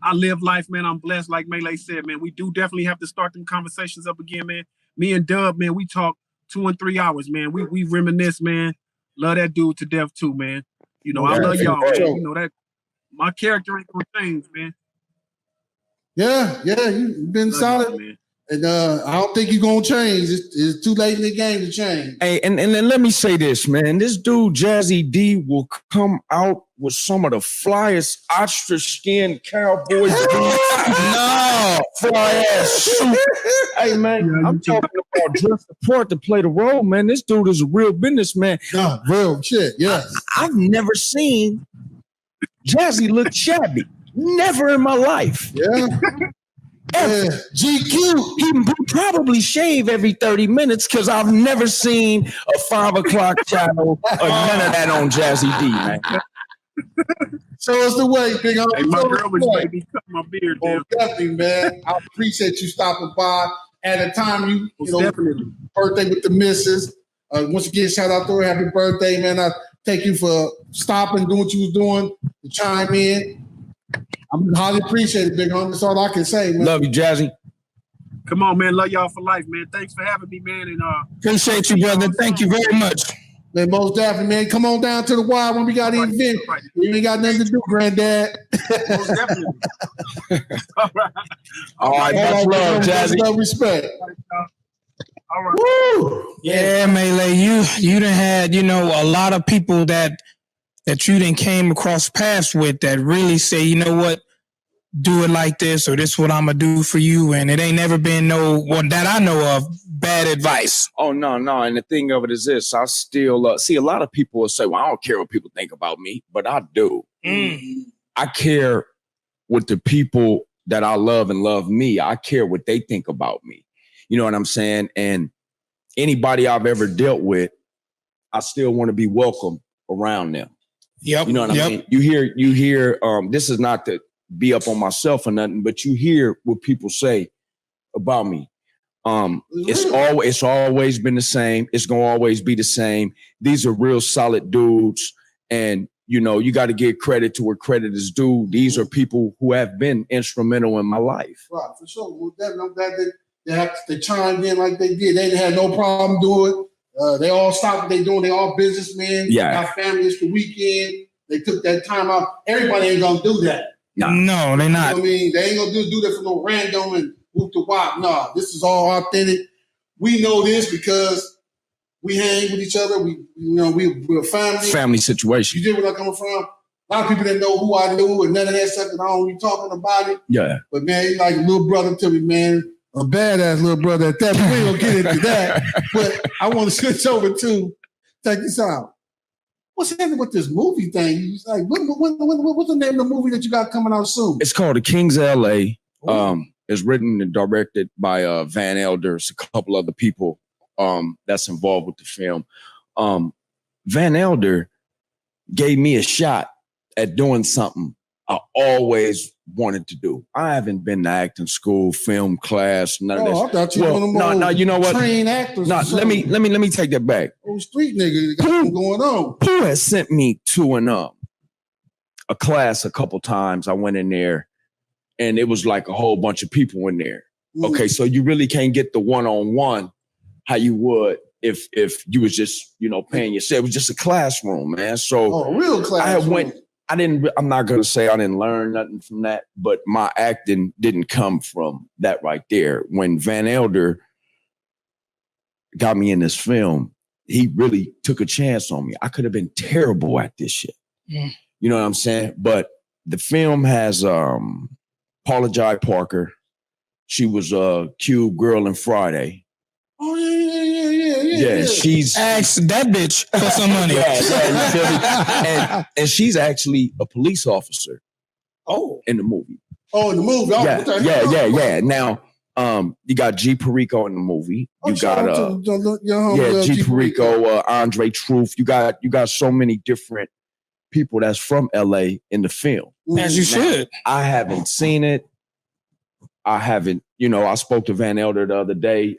I live life, man. I'm blessed, like Maylay said, man. We do definitely have to start them conversations up again, man. Me and Dub, man, we talk 2 and 3 hours, man. We reminisce, man. Love that dude to death too, man. You know, I love y'all, man. You know that my character ain't gonna change, man. Yeah, you've been solid. Man. And I don't think you're gonna change. It's too late in the game to change. Hey, and then let me say this, man. This dude, Jazzy D, will come out with some of the flyest ostrich skin cowboy no, fly ass suit. Hey, man, I'm talking about dress the part to play the role, man. This dude is a real businessman. No, real shit, yes. I've never seen Jazzy look shabby. Never in my life. Yeah. Yeah. GQ. He probably shave every 30 minutes because I've never seen a 5 o'clock channel or none of that on Jazzy D, man. So it's the way, big homie. Hey, my girl was made me cut my beard down. Definitely, man. I appreciate you stopping by at a time you know, definitely. birthday with the missus. Once again, shout out to her. Happy birthday, man. I thank you for stopping, doing what you was doing, to chime in. I'm highly appreciated, big homie. That's all I can say, man. Love you, Jazzy. Come on, man. Love y'all for life, man. Thanks for having me, man. And Appreciate you, brother. Thank you very much. Man, most definitely, man. Come on down to the Y when we got the event. You ain't got nothing to do, granddad. Most definitely. All right, much love, Jazzy. Love, respect. All right. Woo! Yeah, Maylay, you done had, you know, a lot of people that you done came across paths with that really say, you know what, do it like this, or this is what I'm gonna do for you. And it ain't never been no one that I know of bad advice. Oh, no. And the thing of it is this, I still see a lot of people will say, well, I don't care what people think about me, but I do. I care what the people that I love and love me. I care what they think about me. You know what I'm saying? And anybody I've ever dealt with, I still want to be welcome around them. Yep. You know what I mean? You hear, this is not to be up on myself or nothing, but you hear what people say about me. It's always been the same. It's gonna always be the same. These are real solid dudes, and you know you got to give credit to where credit is due. These are people who have been instrumental in my life. Right, for sure. Well, I'm glad they chimed in like they did. They didn't have no problem doing it. They all stopped what they doing. They all businessmen. Yeah. Got families the weekend. They took that time out. Everybody ain't gonna do that. No, they not. You know what I mean, they ain't gonna do that for no random and whoop the wop. No, this is all authentic. We know this because we hang with each other. We're a family. Family situation. You get where I'm coming from? A lot of people didn't know who I knew and none of that stuff, and I don't be talking about it. Yeah. But man, he's like a little brother to me, man. A badass little brother at that. But we ain't gonna get into that. But I want to switch over to, check this out. What's happening with this movie thing? He's like, what's the name of the movie that you got coming out soon? It's called The Kings of L.A. It's written and directed by Van Elders, a couple other people that's involved with the film. Van Elder gave me a shot at doing something I always wanted to do. I haven't been to acting school, film class, none of this. I thought you were one of no, you know what? Trained actors. No, let me take that back. Oh, street nigga got something going on. Who has sent me to a class a couple times? I went in there, and it was like a whole bunch of people in there. Okay, so you really can't get the one-on-one how you would if you was just paying yourself. It was just a classroom, man. So a real classroom. I'm not gonna say I didn't learn nothing from that, but my acting didn't come from that right there. When Van Elder got me in this film, he really took a chance on me. I could have been terrible at this shit. You know what I'm saying? But the film has Paula Jai Parker. She was a Cube girl in Friday. Oh yeah. She's asked that bitch for some money. and she's actually a police officer. Oh, in the movie. Oh, in the movie. Oh, yeah. Now, you got G Perico in the movie. You got G Perico, Andre Truth. You got so many different people that's from LA in the film. As you should. I haven't seen it. I haven't. I spoke to Van Elder the other day.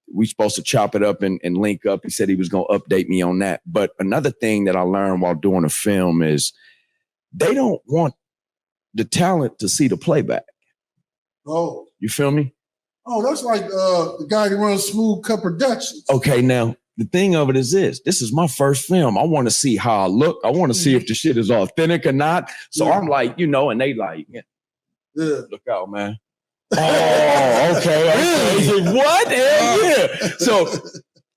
We supposed to chop it up and link up. He said he was going to update me on that. But another thing that I learned while doing a film is they don't want the talent to see the playback. Oh. You feel me? Oh, that's like the guy who runs Smooth Cut Productions. Okay, now, the thing of it is this. This is my first film. I want to see how I look. I want to see if the shit is authentic or not. So I'm like, and they like, look out, man. Oh, okay. What? Hell yeah. So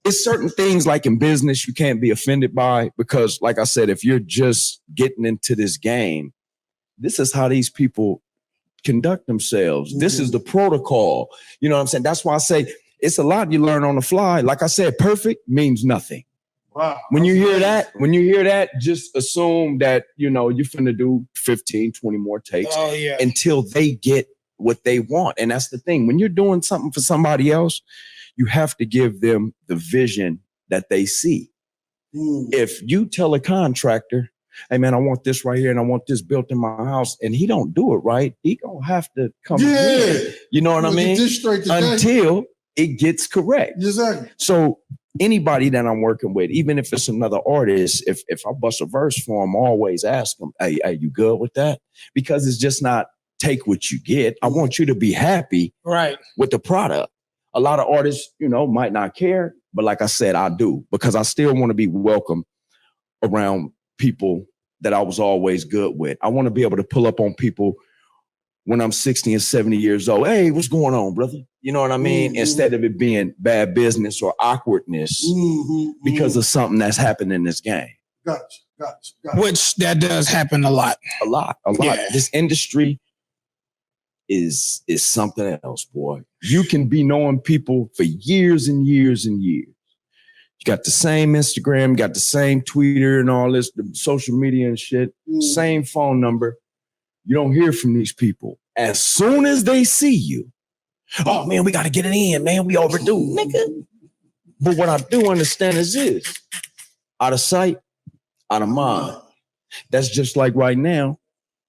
it's certain things like in business you can't be offended by because, like I said, if you're just getting into this game, this is how these people conduct themselves. This is the protocol. You know what I'm saying? That's why I say it's a lot you learn on the fly. Like I said, perfect means nothing. Wow. When you hear that, just assume that, you're finna do 15, 20 more takes until they get what they want. And that's the thing. When you're doing something for somebody else, you have to give them the vision that they see. If you tell a contractor, hey man, I want this right here and I want this built in my house, and he don't do it right, he gonna have to come in. You know what I mean? Until it gets correct. Exactly. So anybody that I'm working with, even if it's another artist, if I bust a verse for them, always ask them, hey, are you good with that? Because it's just not take what you get. I want you to be happy with the product. A lot of artists, might not care, but like I said, I do, because I still want to be welcome around people that I was always good with. I want to be able to pull up on people when I'm 60 and 70 years old. Hey, what's going on, brother? You know what I mean? Instead of it being bad business or awkwardness because of something that's happened in this game. Gotcha. Which that does happen a lot. A lot. Yeah. This industry is something else, boy. You can be knowing people for years and years and years. You got the same Instagram, got the same Twitter and all this, the social media and shit, same phone number. You don't hear from these people. As soon as they see you, oh man, we got to get it in, man. We overdue, nigga. But what I do understand is this: out of sight, out of mind. That's just like right now.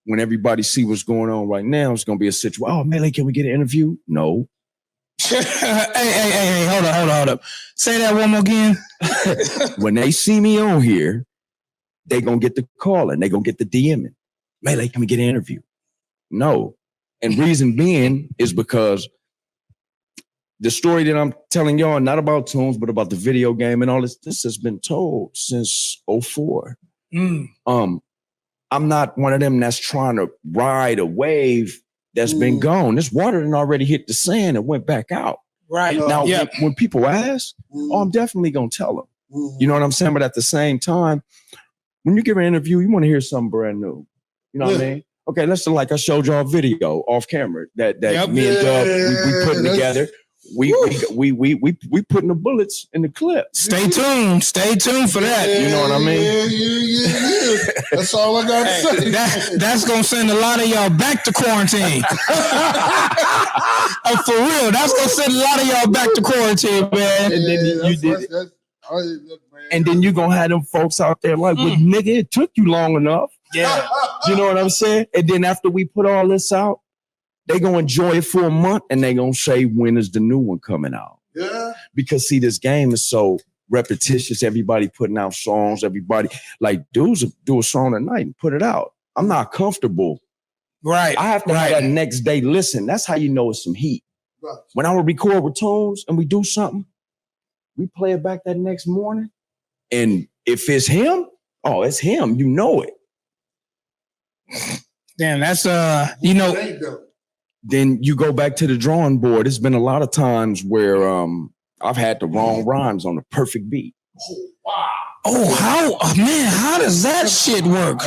When everybody see what's going on right now, it's gonna be a situation. Oh, Maylay, can we get an interview? No. Hey, hold up. Say that one more again. When they see me on here, they gonna get the calling. They gonna get the DMing. Maylay, can we get an interview? No. And reason being is because the story that I'm telling y'all, not about tunes, but about the video game and all this has been told since 2004. I'm not one of them that's trying to ride a wave that's been gone. This water done already hit the sand and went back out. Right. Now, when people ask, I'm definitely going to tell them. You know what I'm saying? But at the same time, when you give an interview, you want to hear something brand new. You know what I mean? Okay, let's say like I showed y'all a video off camera that me and Dub, we putting together. We putting the bullets in the clip. Stay tuned for that. You know what I mean? Yeah. That's all I got to say. That's gonna send a lot of y'all back to quarantine. For real, that's gonna send a lot of y'all back to quarantine, man. And then and then you're gonna have them folks out there like, well, nigga, it took you long enough. Yeah. You know what I'm saying? And then after we put all this out, they gonna enjoy it for a month and they gonna say, when is the new one coming out? Yeah. Because see, this game is so repetitious. Everybody putting out songs. Everybody, like, dudes do a song at night and put it out. I'm not comfortable. Right. I have to have that next day listen. That's how you know it's some heat. Right. When I would record with Tones and we do something, we play it back that next morning. And if it's him, oh, it's him. You know it. Damn, that's Then you go back to the drawing board. It's been a lot of times where I've had the wrong rhymes on the perfect beat. Oh, wow. Oh, how does that shit work?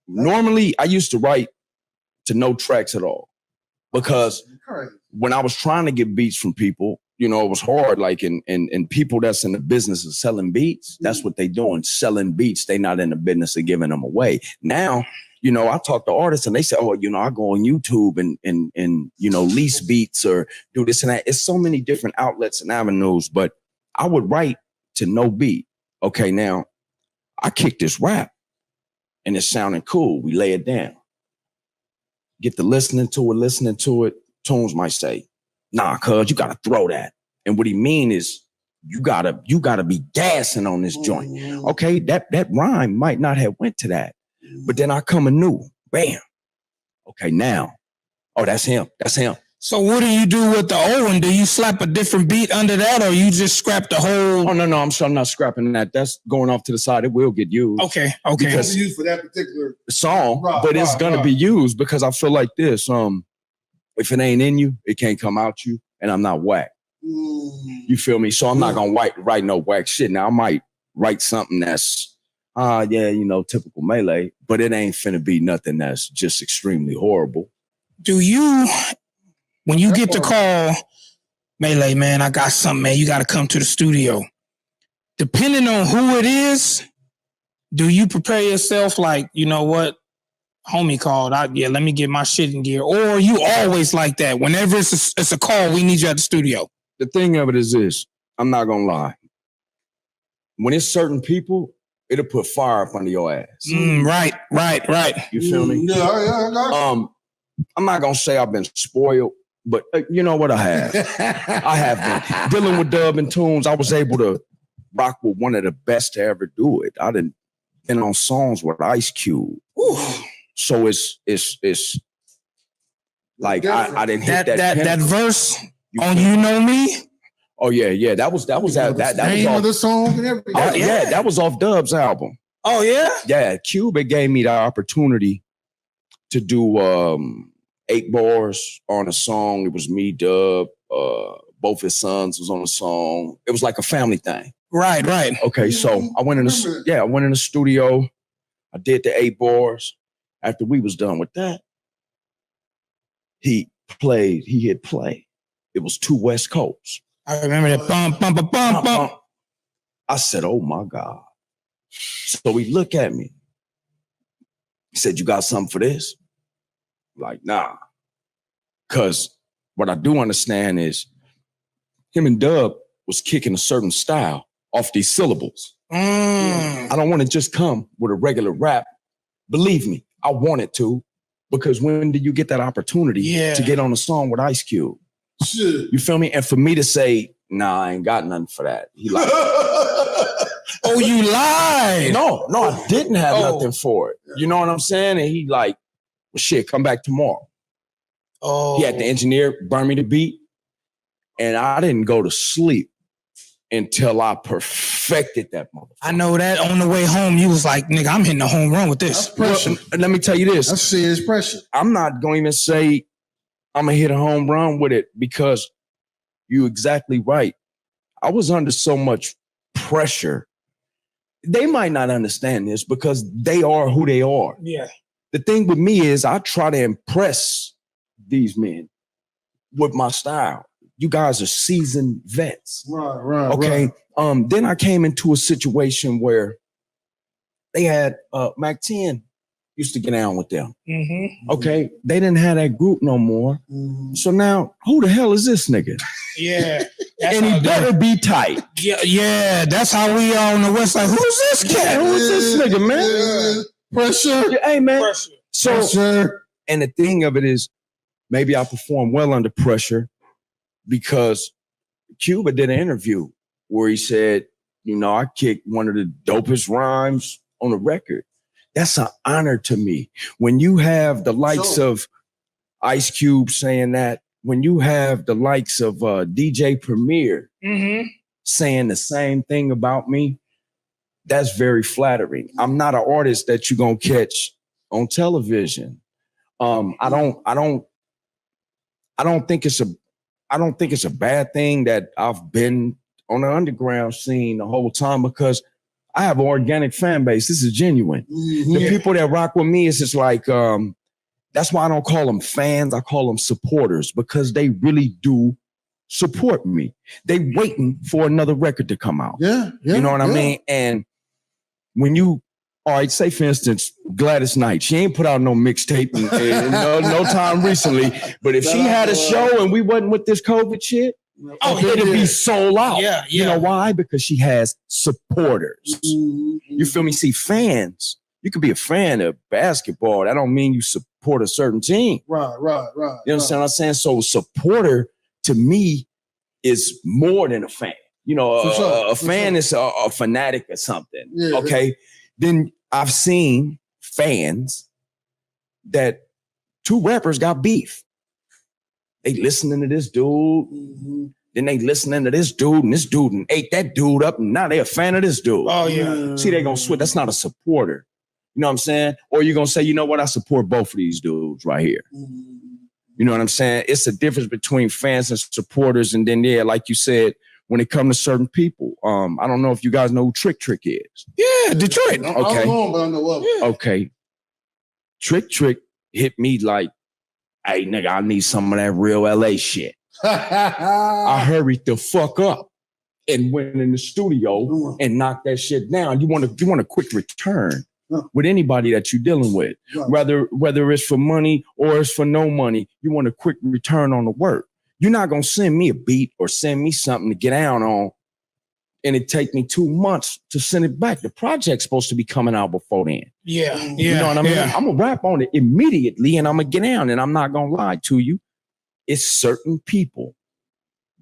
Normally, I used to write to no tracks at all because when I was trying to get beats from people, it was hard. Like, and people that's in the business of selling beats, that's what they doing, selling beats. They not in the business of giving them away. Now, I talk to artists and they say, oh, I go on YouTube and lease beats or do this and that. It's so many different outlets and avenues, but I would write to no beat. Okay, now I kick this rap and it's sounding cool. We lay it down. Get to listening to it. Tones might say, nah, cuz you gotta throw that. And what he mean is you gotta be gassing on this joint. Okay, that rhyme might not have went to that. But then I come anew. Bam. Okay, now. Oh, that's him. So what do you do with the old one? Do you slap a different beat under that, or you just scrap the whole? Oh no, I'm not scrapping that. That's going off to the side. It will get used. Okay. Because used for that particular song, but it's gonna be used because I feel like this. If it ain't in you, it can't come out you, and I'm not whack. You feel me? So I'm not gonna write no whack shit. Now I might write something that's typical Maylay, but it ain't finna be nothing that's just extremely horrible. Do you, when you get the call, Maylay, man, I got something, man, you gotta come to the studio. Depending on who it is, do you prepare yourself like, you know what, homie called, let me get my shit in gear? Or are you always like that? Whenever it's a call, we need you at the studio. The thing of it is this, I'm not gonna lie. When it's certain people, it'll put fire up under your ass. Right. You feel me? Yeah. I'm not gonna say I've been spoiled, but you know what I have? I have been. Dealing with dub and tunes, I was able to rock with one of the best to ever do it. I done been on songs with Ice Cube. So it's like I didn't hit that verse on You Know Me. Oh yeah. That was off the song and everything. That was off Dub's album. Oh yeah? Yeah, Cube gave me the opportunity to do 8 bars on a song. It was me, Dub, both his sons was on the song. It was like a family thing. Right. Okay, so I went in the studio. I did the 8 bars. After we was done with that, he hit play. It was 2 West Coasts. I remember that bump. I said, oh my God. So he looked at me. He said, you got something for this? I'm like, nah. Because what I do understand is him and Dub was kicking a certain style off these syllables. I don't want to just come with a regular rap. Believe me, I wanted to, because when did you get that opportunity to get on a song with Ice Cube? Shit. You feel me? And for me to say, nah, I ain't got nothing for that. He like, oh, you lied. No, I didn't have nothing for it. You know what I'm saying? And he like, well, shit, come back tomorrow. Oh. He had the engineer burn me the beat. And I didn't go to sleep until I perfected that motherfucker. I know that on the way home, you was like, nigga, I'm hitting a home run with this. That's pressure. Well, let me tell you this. That's serious pressure. I'm not going to even say I'm going to hit a home run with it, because you're exactly right. I was under so much pressure. They might not understand this because they are who they are. Yeah. The thing with me is I try to impress these men with my style. You guys are seasoned vets. Right. Okay. Right. Then I came into a situation where they had Mac 10 used to get down with them. Mm-hmm. Okay. They didn't have that group no more. Mm-hmm. So now, who the hell is this nigga? Yeah. And he better be tight. Yeah. That's how we are on the West Side. Who's this cat? Who's this nigga, man? Pressure. Yeah, hey, man. Pressure. So, Pressure. and the thing of it is, maybe I perform well under pressure, because Cuba did an interview where he said, I kicked one of the dopest rhymes on the record. That's an honor to me. When you have the likes of Ice Cube saying that, when you have the likes of DJ Premier saying the same thing about me, that's very flattering. I'm not an artist that you're gonna catch on television. I don't think it's a bad thing that I've been on the underground scene the whole time, because I have an organic fan base. This is genuine. The people that rock with me is just like, that's why I don't call them fans. I call them supporters, because they really do support me. They waiting for another record to come out. Yeah. You know what I mean? And when you, all right, say for instance, Gladys Knight, she ain't put out no mixtape in no time recently, but if she had a show and we wasn't with this COVID shit, it'd be sold out. Yeah. You know why? Because she has supporters. You feel me? See, fans, you could be a fan of basketball. That don't mean you support a certain team. Right. You understand what I'm saying? So supporter to me is more than a fan. A fan is a fanatic or something. Yeah. Okay. Then I've seen fans that 2 rappers got beef. they listening to this dude. Mm-hmm. Then they listening to this dude, and this dude and ate that dude up, and now they a fan of this dude. Oh, yeah. See, they gonna switch. That's not a supporter. You know what I'm saying? Or you're gonna say, you know what? I support both of these dudes right here. Mm-hmm. You know what I'm saying? It's a difference between fans and supporters. And then, yeah, like you said, when it comes to certain people, I don't know if you guys know who Trick is. Yeah, Detroit. I don't know him, but I know of him. Yeah. Okay. Trick hit me like, hey, nigga, I need some of that real LA shit. I hurried the fuck up and went in the studio and knocked that shit down. You want a quick return with anybody that you're dealing with, whether it's for money or it's for no money. You want a quick return on the work. You're not gonna send me a beat or send me something to get down on, and it take me 2 months to send it back. The project's supposed to be coming out before then. Yeah. You know what I mean? Yeah. I'm gonna rap on it immediately, and I'm gonna get down. And I'm not gonna lie to you. It's certain people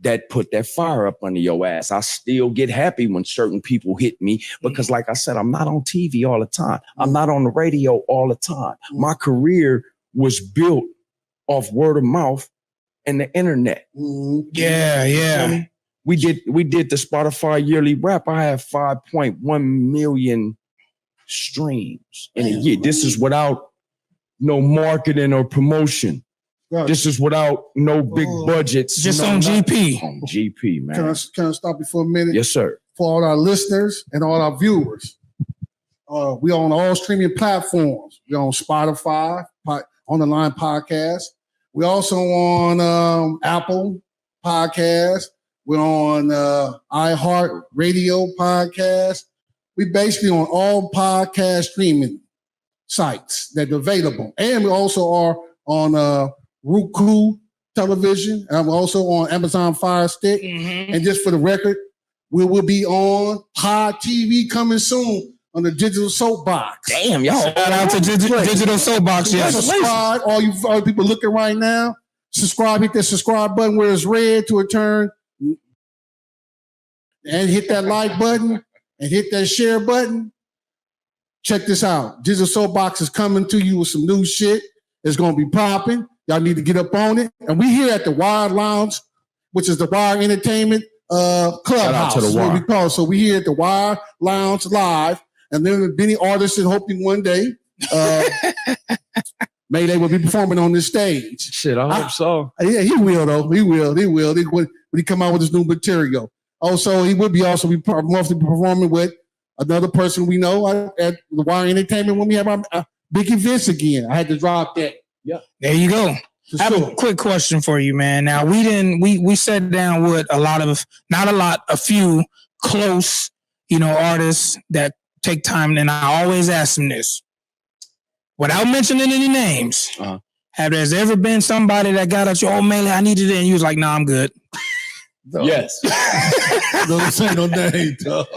that put that fire up under your ass. I still get happy when certain people hit me because, like I said, I'm not on TV all the time. I'm not on the radio all the time. My career was built off word of mouth and the internet. Yeah. You know, we did the Spotify yearly rap. I have 5.1 million streams in a year. This is without no marketing or promotion. This is without no big budgets. Just on GP. On GP, man. Can I stop you for a minute? Yes, sir. For all our listeners and all our viewers, we on all streaming platforms. We're on Spotify, On the Line Podcast. We're also on Apple Podcast. We're on iHeart Radio Podcast. We basically on all podcast streaming sites that are available. And we also are on Roku television. And we're also on Amazon Fire Stick. Mm-hmm. And just for the record, we will be on Pod TV coming soon on the Digital Soapbox. Damn, y'all. Shout out to Digital Soapbox. Yes. Subscribe, all you people looking right now. Subscribe, hit that subscribe button where it's red to return. And hit that like button and hit that share button. Check this out. Digital Soapbox is coming to you with some new shit. It's going to be popping. Y'all need to get up on it. And we here at the Wire Lounge, which is the Wire Entertainment Clubhouse. To the Wire. What we call it. So we here at the Wire Lounge Live. And then many artists and hoping one day Maylay will be performing on this stage. Shit, I hope so. Yeah, he will though. He will. When he come out with his new material. Also, he would be mostly performing with another person we know at the Wire Entertainment when we have our big events again. I had to drop that. Yeah. There you go. I have a quick question for you, man. Now we sat down with a few close, artists that take time, and I always ask them this. Without mentioning any names, have there ever been somebody that got at you, oh Maylay, I needed it, and you was like, nah, I'm good? No. Yes. Don't say no name, dog.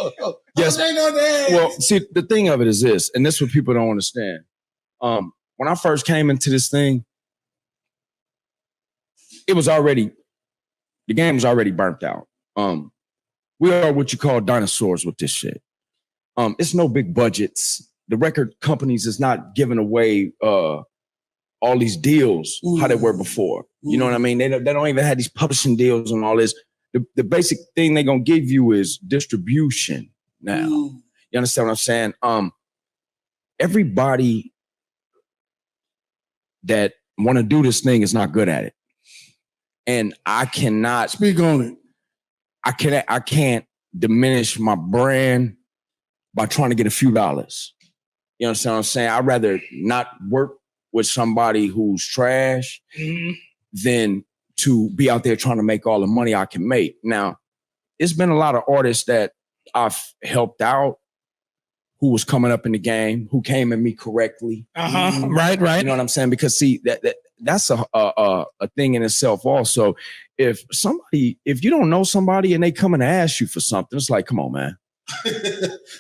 Yes. Don't say no name. Well, see, the thing of it is this, and this is what people don't understand. When I first came into this thing, the game was already burnt out. We are what you call dinosaurs with this shit. It's no big budgets. The record companies is not giving away all these deals how they were before. You know what I mean? They don't even have these publishing deals and all this. The basic thing they're gonna give you is distribution now. You understand what I'm saying? Everybody that want to do this thing is not good at it. And I cannot speak on it. I can't diminish my brand by trying to get a few dollars. You understand what I'm saying? I'd rather not work with somebody who's trash than to be out there trying to make all the money I can make. Now, it's been a lot of artists that I've helped out who was coming up in the game, who came at me correctly. Right. You know what I'm saying? Because see, that's a thing in itself also. If you don't know somebody and they come and ask you for something, it's like, come on, man.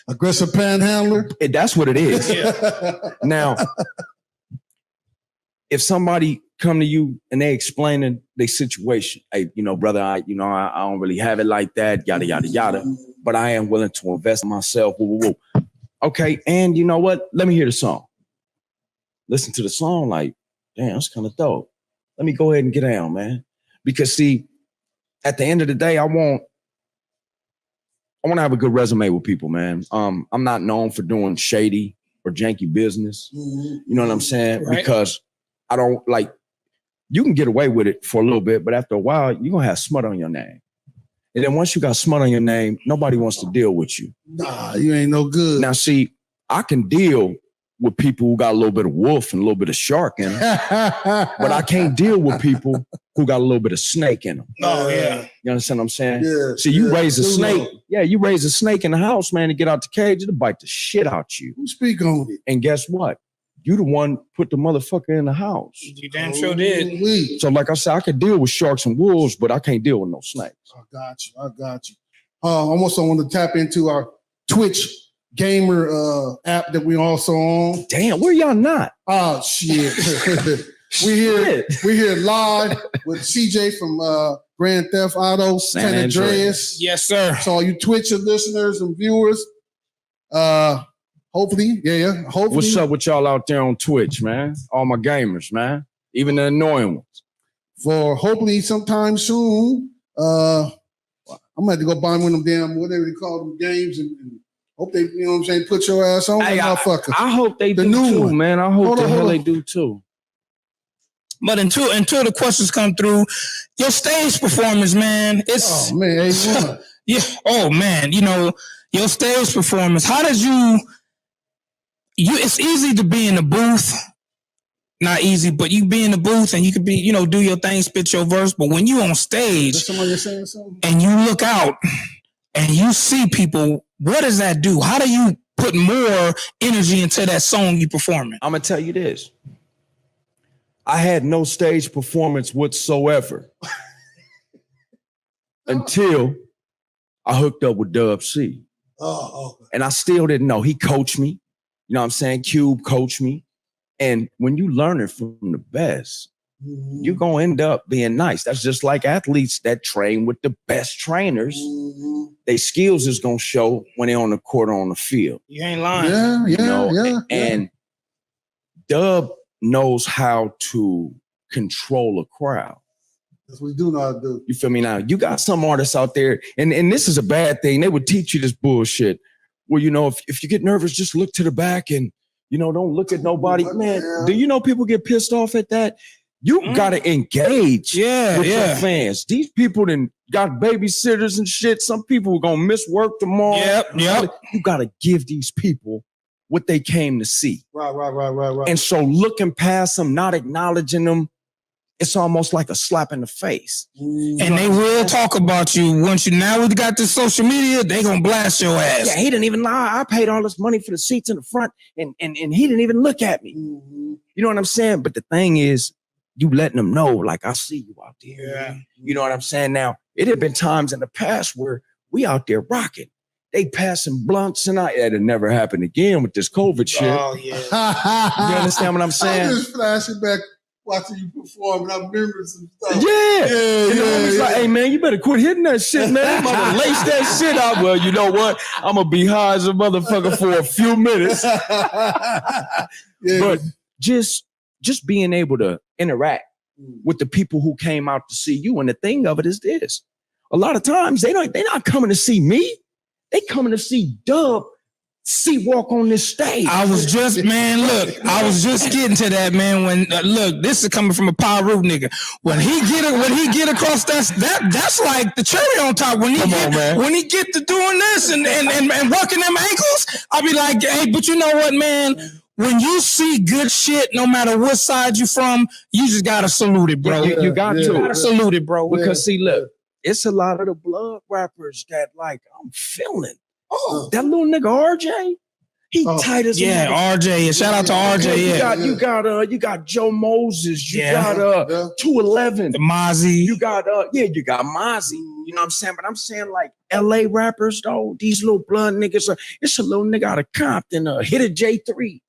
Aggressive panhandler? That's what it is. Now, if somebody come to you and they explaining their situation, hey, brother, I don't really have it like that, yada, yada, yada, but I am willing to invest in myself. Woo, woo, woo. Okay, and you know what? Let me hear the song. Listen to the song like, damn, that's kind of dope. Let me go ahead and get down, man. Because see, at the end of the day, I want to have a good resume with people, man. I'm not known for doing shady or janky business. You know what I'm saying? Right. Because I don't like, you can get away with it for a little bit, but after a while, you're going to have smut on your name. And then once you got smut on your name, nobody wants to deal with you. Nah, you ain't no good. Now, see, I can deal with people who got a little bit of wolf and a little bit of shark in them, but I can't deal with people who got a little bit of snake in them. Oh, yeah. You understand what I'm saying? Yeah. See, you raise a too snake. long. Yeah, you raise a snake in the house, man, to get out the cage, it'll bite the shit out you. Who speak on it? And guess what? You the one put the motherfucker in the house. You damn sure did. Ooh-wee. So like I said, I could deal with sharks and wolves, but I can't deal with no snakes. I got you. I also want to tap into our Twitch gamer app that we also on. Damn, where y'all not? Oh shit. We're here live with CJ from Grand Theft Auto San Andreas. Yes, sir. So all you Twitch listeners and viewers, hopefully. What's up with y'all out there on Twitch, man? All my gamers, man. Even the annoying ones. For hopefully sometime soon. I'm gonna have to go buy one of them damn whatever they call them games and hope they, you know what I'm saying, put your ass on Hey, motherfucker. I hope they The do new too, one. man. I hope Hold the on, hell hold they on. do too. But until the questions come through, your stage performance, man, it's Oh man, A1. yeah. Oh man, you know your stage performance. How did you? It's easy to be in the booth. Not easy, but you be in the booth and you could be, you know, do your thing, spit your verse. But when you on Is stage somebody saying something? and you look out and you see people, what does that do? How do you put more energy into that song you performing? I'm gonna tell you this. I had no stage performance whatsoever until I hooked up with Dub C. Oh, And I still didn't know. He coached me. You know what I'm saying? Cube coached me. And when you learn it from the best, you're going to end up being nice. That's just like athletes that train with the best trainers. Their skills is going to show when they're on the court or on the field. You ain't lying. Yeah, You know? yeah. And Dub knows how to control a crowd. That's what we do know how to do. You feel me? Now, you got some artists out there, and this is a bad thing. They would teach you this bullshit. Well, you know, if you get nervous, just look to the back and, you know, don't look at nobody. Man, do you know people get pissed off at that? You got to engage with your fans. These people then got babysitters and shit. Some people are going to miss work tomorrow. Yep. You got to give these people what they came to see. Right. And so looking past them, not acknowledging them, it's almost like a slap in the face. And they will talk about you once you now we got this social media, they gonna blast your ass. Yeah, he didn't even lie. I paid all this money for the seats in the front and he didn't even look at me. You know what I'm saying? But the thing is, you letting them know, like, I see you out there. Yeah. You know what I'm saying? Now, it had been times in the past where we out there rocking. They passing blunts and that'll never happen again with this COVID shit. Oh yeah. You understand what I'm saying? I'm just flashing back, watching you perform, and I'm remembering some stuff. Yeah. And the homie's like, hey, man, you better quit hitting that shit, man. I'm gonna lace that shit out. Well, you know what? I'm gonna be high as a motherfucker for a few minutes. But just being able to interact with the people who came out to see you. And the thing of it is this. A lot of times they're not coming to see me. They coming to see Dub walk on this stage. I was just getting to that, man. When look, this is coming from a power root nigga. When he get across that's like the cherry on top. When he get to doing this and working them ankles, I'll be like, hey, but you know what, man? When you see good shit, no matter what side you from, you just gotta salute it, bro. You got to salute it, bro. Because see, look, it's a lot of the blood rappers that like I'm feeling. Oh, that little nigga RJ, he tight as RJ. Shout out to RJ. You got Joe Moses. You got 211. The Mozzie. You got Mozzie. You know what I'm saying? But I'm saying like LA rappers though. These little blood niggas it's a little nigga out of Compton. Hit a J3.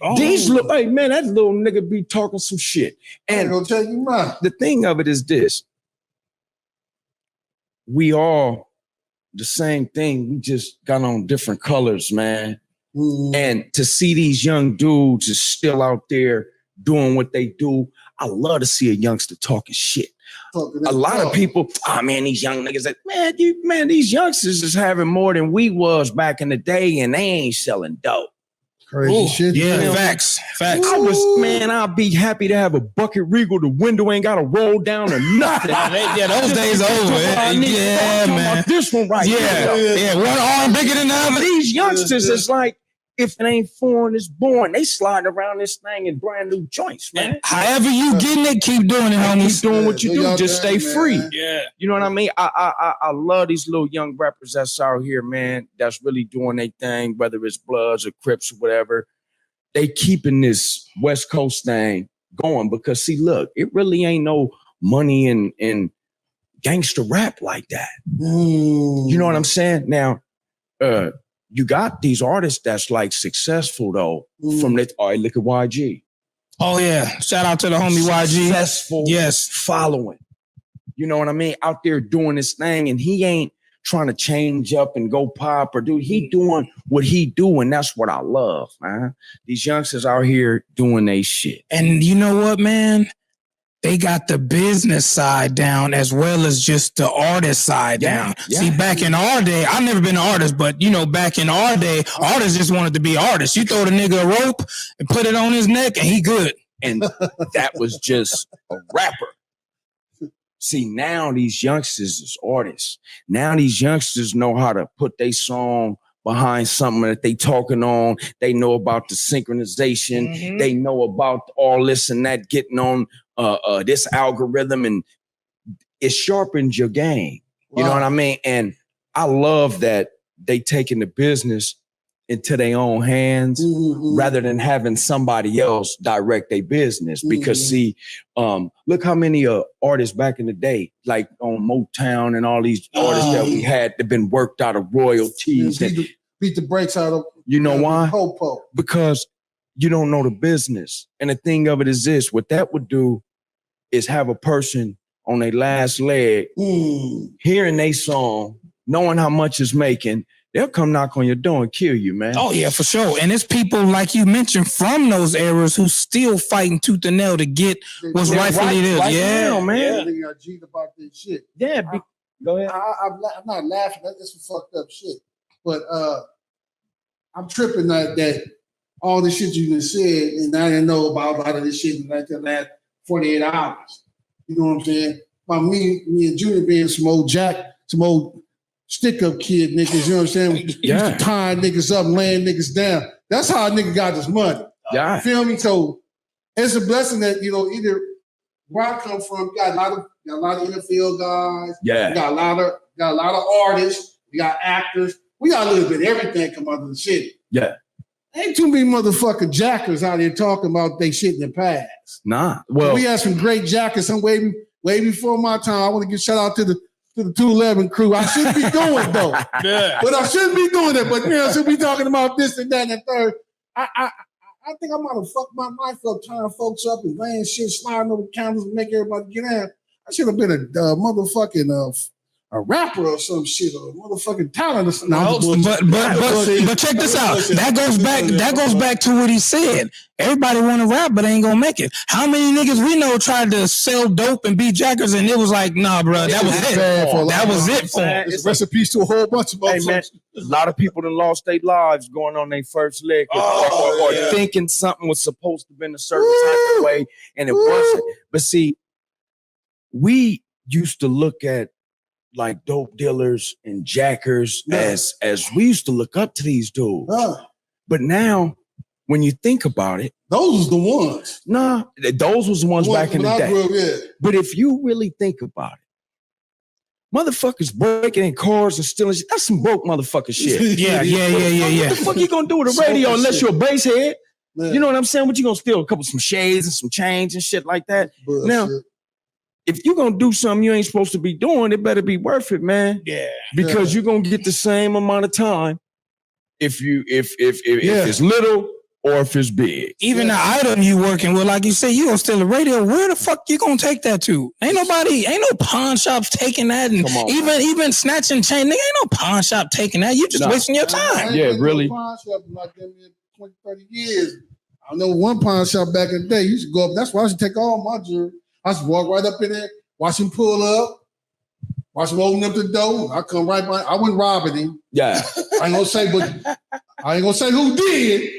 Oh. These look, hey man, that little nigga be talking some shit. And I'm gonna tell you mine. The thing of it is this: we all the same thing. We just got on different colors, man. And to see these young dudes is still out there doing what they do, I love to see a youngster talking shit. A lot of people, man, these young niggas, these youngsters is having more than we was back in the day, and they ain't selling dope. Crazy shit. Yeah, facts. I'll be happy to have a bucket regal. The window ain't got to roll down or nothing. Those days are over. Yeah, man. This one right here. One arm bigger than the other. These youngsters is like, if it ain't foreign, it's born. They sliding around this thing in brand new joints, man. However you getting it, keep doing it, homies. Keep doing what you do. Just stay free. Yeah. You know what I mean? I love these little young rappers that's out here, man, that's really doing their thing, whether it's Bloods or Crips or whatever. They keeping this West Coast thing going because, see, look, it really ain't no money in gangster rap like that. You know what I'm saying? Now, you got these artists that's like successful though. From that, all right, look at YG. Oh yeah, shout out to the homie YG. Successful, yes, following. You know what I mean? Out there doing this thing, and he ain't trying to change up and go pop or do. He doing what he do, and that's what I love, man. These youngsters out here doing they shit. And you know what, man? They got the business side down as well as just the artist side down. Yeah. See, back in our day, I've never been an artist, but back in our day, artists just wanted to be artists. You throw the nigga a rope and put it on his neck and he good. And that was just a rapper. See, now these youngsters is artists. Now these youngsters know how to put their song behind something that they talking on. They know about the synchronization. Mm-hmm. They know about all this and that getting on this algorithm, and it sharpens your game. You know what I mean? And I love that they taking the business into their own hands rather than having somebody else direct their business. Because see, look how many artists back in the day, like on Motown and all these artists that we had, that been worked out of royalties. Beat the brakes out of. You know why? Po-po. Because you don't know the business. And the thing of it is this, what that would do is have a person on their last leg, hearing their song, knowing how much it's making, they'll come knock on your door and kill you, man. Oh, yeah, for sure. And it's people, like you mentioned, from those eras who still fighting tooth and nail to get what's rightfully theirs. Right yeah, now, man. They got G'd about this shit. Yeah, go ahead. I'm not laughing. That's some fucked up shit. But I'm tripping that all the shit you just said, and I didn't know about a lot of this shit in like the last 48 hours. You know what I'm saying? By me and Junior being some old stick-up kid niggas, you know what I'm saying? We used to tie niggas up, laying niggas down. That's how a nigga got his money. Yeah. You feel me? So it's a blessing that, either where I come from, got a lot of NFL guys. Yeah. We got a lot of artists. We got actors. We got a little bit of everything come out of the city. Yeah. Ain't too many motherfucking jackers out here talking about they shit in the past. Nah. Well, we had some great jackers some way before my time. I want to give shout out to the 211 crew. I shouldn't be doing though. But I shouldn't be doing it. But I should be talking about this and that and the third. I think I might have fucked my life up, tying folks up and laying shit, sliding over counters and make everybody get out. I should have been a motherfucking a rapper or some shit, or a motherfucking talent or something. But check this out. That goes back to what he said. Everybody want to rap, but ain't gonna make it. How many niggas we know tried to sell dope and be jackers, and it was like, nah, bro, that was it. That was it for him. It's recipes to a whole bunch of motherfuckers. Man, a lot of people that lost their lives going on their first leg or thinking something was supposed to be in a certain type of way, and it wasn't. But see, we used to look at like dope dealers and jackers as we used to look up to these dudes. But now, when you think about it, those was the ones. Nah, those was the ones back in the day. But if you really think about it, motherfuckers breaking in cars and stealing shit, that's some broke motherfucker shit. Yeah. What the fuck you gonna do with a radio unless you're a bass head? Man. You know what I'm saying? What you gonna steal? Some shades and some chains and shit like that? Bullshit. Now, if you're going to do something you ain't supposed to be doing, it better be worth it, man. Yeah. Because you're going to get the same amount of time if it's little or if it's big. Even the item you working with, like you said, you going to steal a radio. Where the fuck you going to take that to? Ain't no pawn shops taking that. And even snatching chain, nigga, ain't no pawn shop taking that. You just wasting your time. Yeah, really. Pawn shop like them in 20, 30 years. I know one pawn shop back in the day. You used to go up. That's why I used to take all my jewelry. I used to walk right up in there, watch him pull up, watch him open up the door. I come right by. I wasn't robbing him. Yeah. I ain't gonna say who did,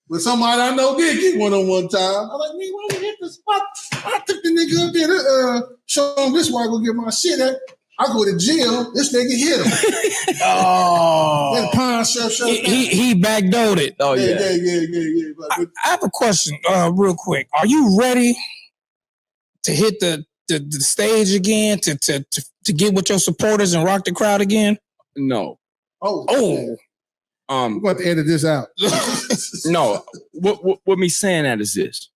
but somebody I know did get one on one time. I'm like, man, why you hit the spot? I took the nigga up there to show him this where I go get my shit at. I go to jail. This nigga hit him. Then pawn shop. He backdoored it. Oh yeah. Yeah. But I have a question, real quick. Are you ready to hit the stage again to get with your supporters and rock the crowd again? No. Oh. I'm going to edit this out. No. What me saying that is this.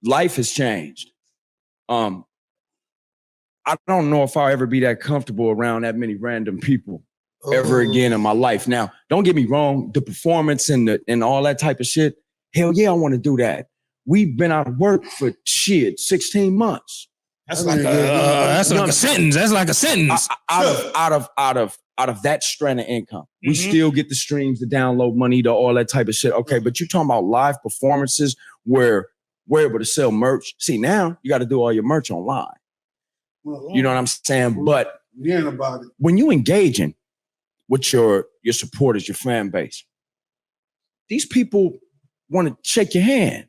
Life has changed. I don't know if I'll ever be that comfortable around that many random people ever again in my life. Now, don't get me wrong, the performance and all that type of shit, hell yeah, I want to do that. We've been out of work for 16 months. That's like a sentence. That's like a sentence. Out of that strand of income. We still get the streams, the download money, the all that type of shit. Okay, but you're talking about live performances where we're able to sell merch. See, now you got to do all your merch online. You know what I'm saying? But when you engaging with your supporters, your fan base, these people want to shake your hand.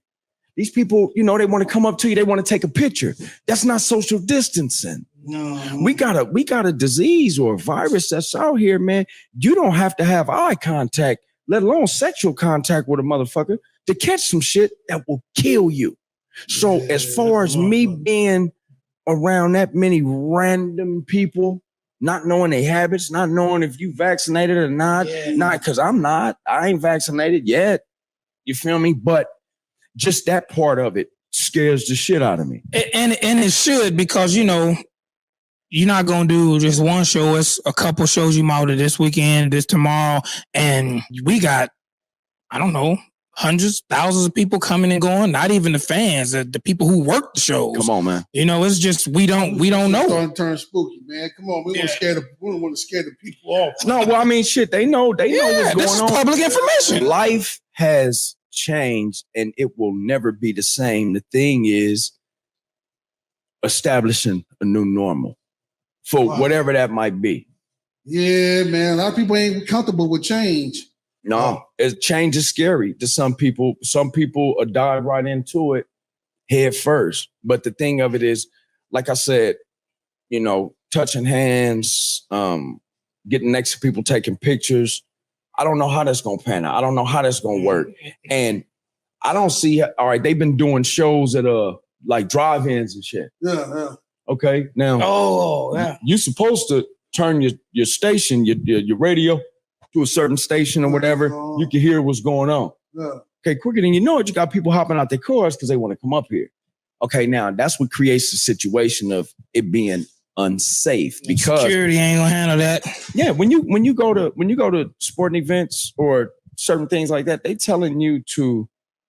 These people, they want to come up to you. They want to take a picture. That's not social distancing. No. We got a disease or a virus that's out here, man. You don't have to have eye contact, let alone sexual contact with a motherfucker to catch some shit that will kill you. So as far as me being around that many random people, not knowing their habits, not knowing if you vaccinated or not, not because I ain't vaccinated yet. You feel me? But just that part of it scares the shit out of me. And it should, because, you're not going to do just one show. It's a couple shows you might do this weekend, this tomorrow. And we got, I don't know, hundreds, thousands of people coming and going. Not even the fans, the people who work the shows. Come on, man. It's just we don't know. Starting to turn spooky, man. Come on, we don't want to scare the people off. No, well, I mean, shit. They know what's going on. This is public information. Life has changed, and it will never be the same. The thing is establishing a new normal for whatever that might be. Yeah, man. A lot of people ain't comfortable with change. No, change is scary to some people. Some people dive right into it head first. But the thing of it is, like I said, touching hands, getting next to people, taking pictures. I don't know how that's going to pan out. I don't know how that's going to work. And I don't see, all right, they've been doing shows at like drive-ins and shit. Yeah. Okay, now, you're supposed to turn your station, your radio, to a certain station or whatever, you can hear what's going on. Yeah. Okay, quicker than you know it, you got people hopping out their cars because they want to come up here. Okay, now that's what creates the situation of it being unsafe because security ain't gonna handle that. Yeah, when you go to sporting events or certain things like that, they telling you to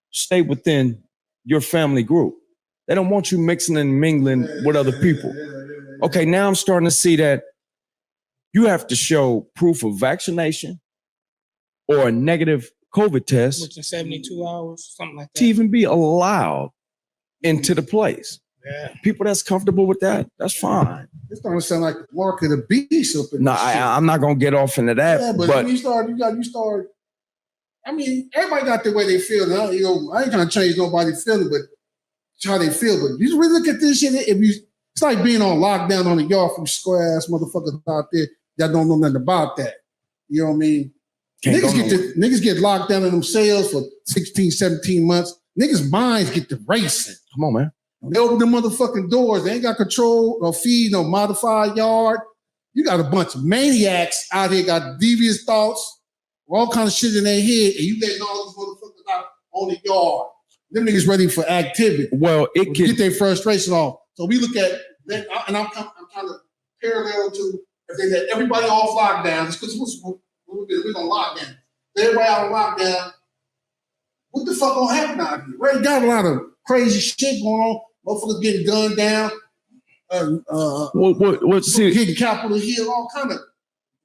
stay within your family group. They don't want you mixing and mingling with other people. Okay, now I'm starting to see that you have to show proof of vaccination or a negative COVID test within 72 hours, something like that, to even be allowed into the place. Yeah. People that's comfortable with that, that's fine. It's starting to sound like the mark of the beast up in No, I'm not gonna get off into that. Yeah, but when you start. I mean, everybody got the way they feel. I ain't trying to change nobody's feeling, but it's how they feel. But you really look at this shit. It's like being on lockdown on the yard from square ass motherfuckers out there that don't know nothing about that. You know what I mean? Niggas get locked down in themselves for 16, 17 months. Niggas' minds get to racing. Come on, man. They open the motherfucking doors. They ain't got control, no feed, no modified yard. You got a bunch of maniacs out here, got devious thoughts, all kinds of shit in their head, and you letting all these motherfuckers out on the yard. Them niggas ready for activity. Well, it can get their frustration off. So we look at, and I'm trying to parallel to if they let everybody off lockdown, just because we're gonna lock down. Everybody out of lockdown. What the fuck gonna happen out here? We got a lot of crazy shit going on. Motherfuckers getting gunned down. Hitting Capitol Hill, all kind of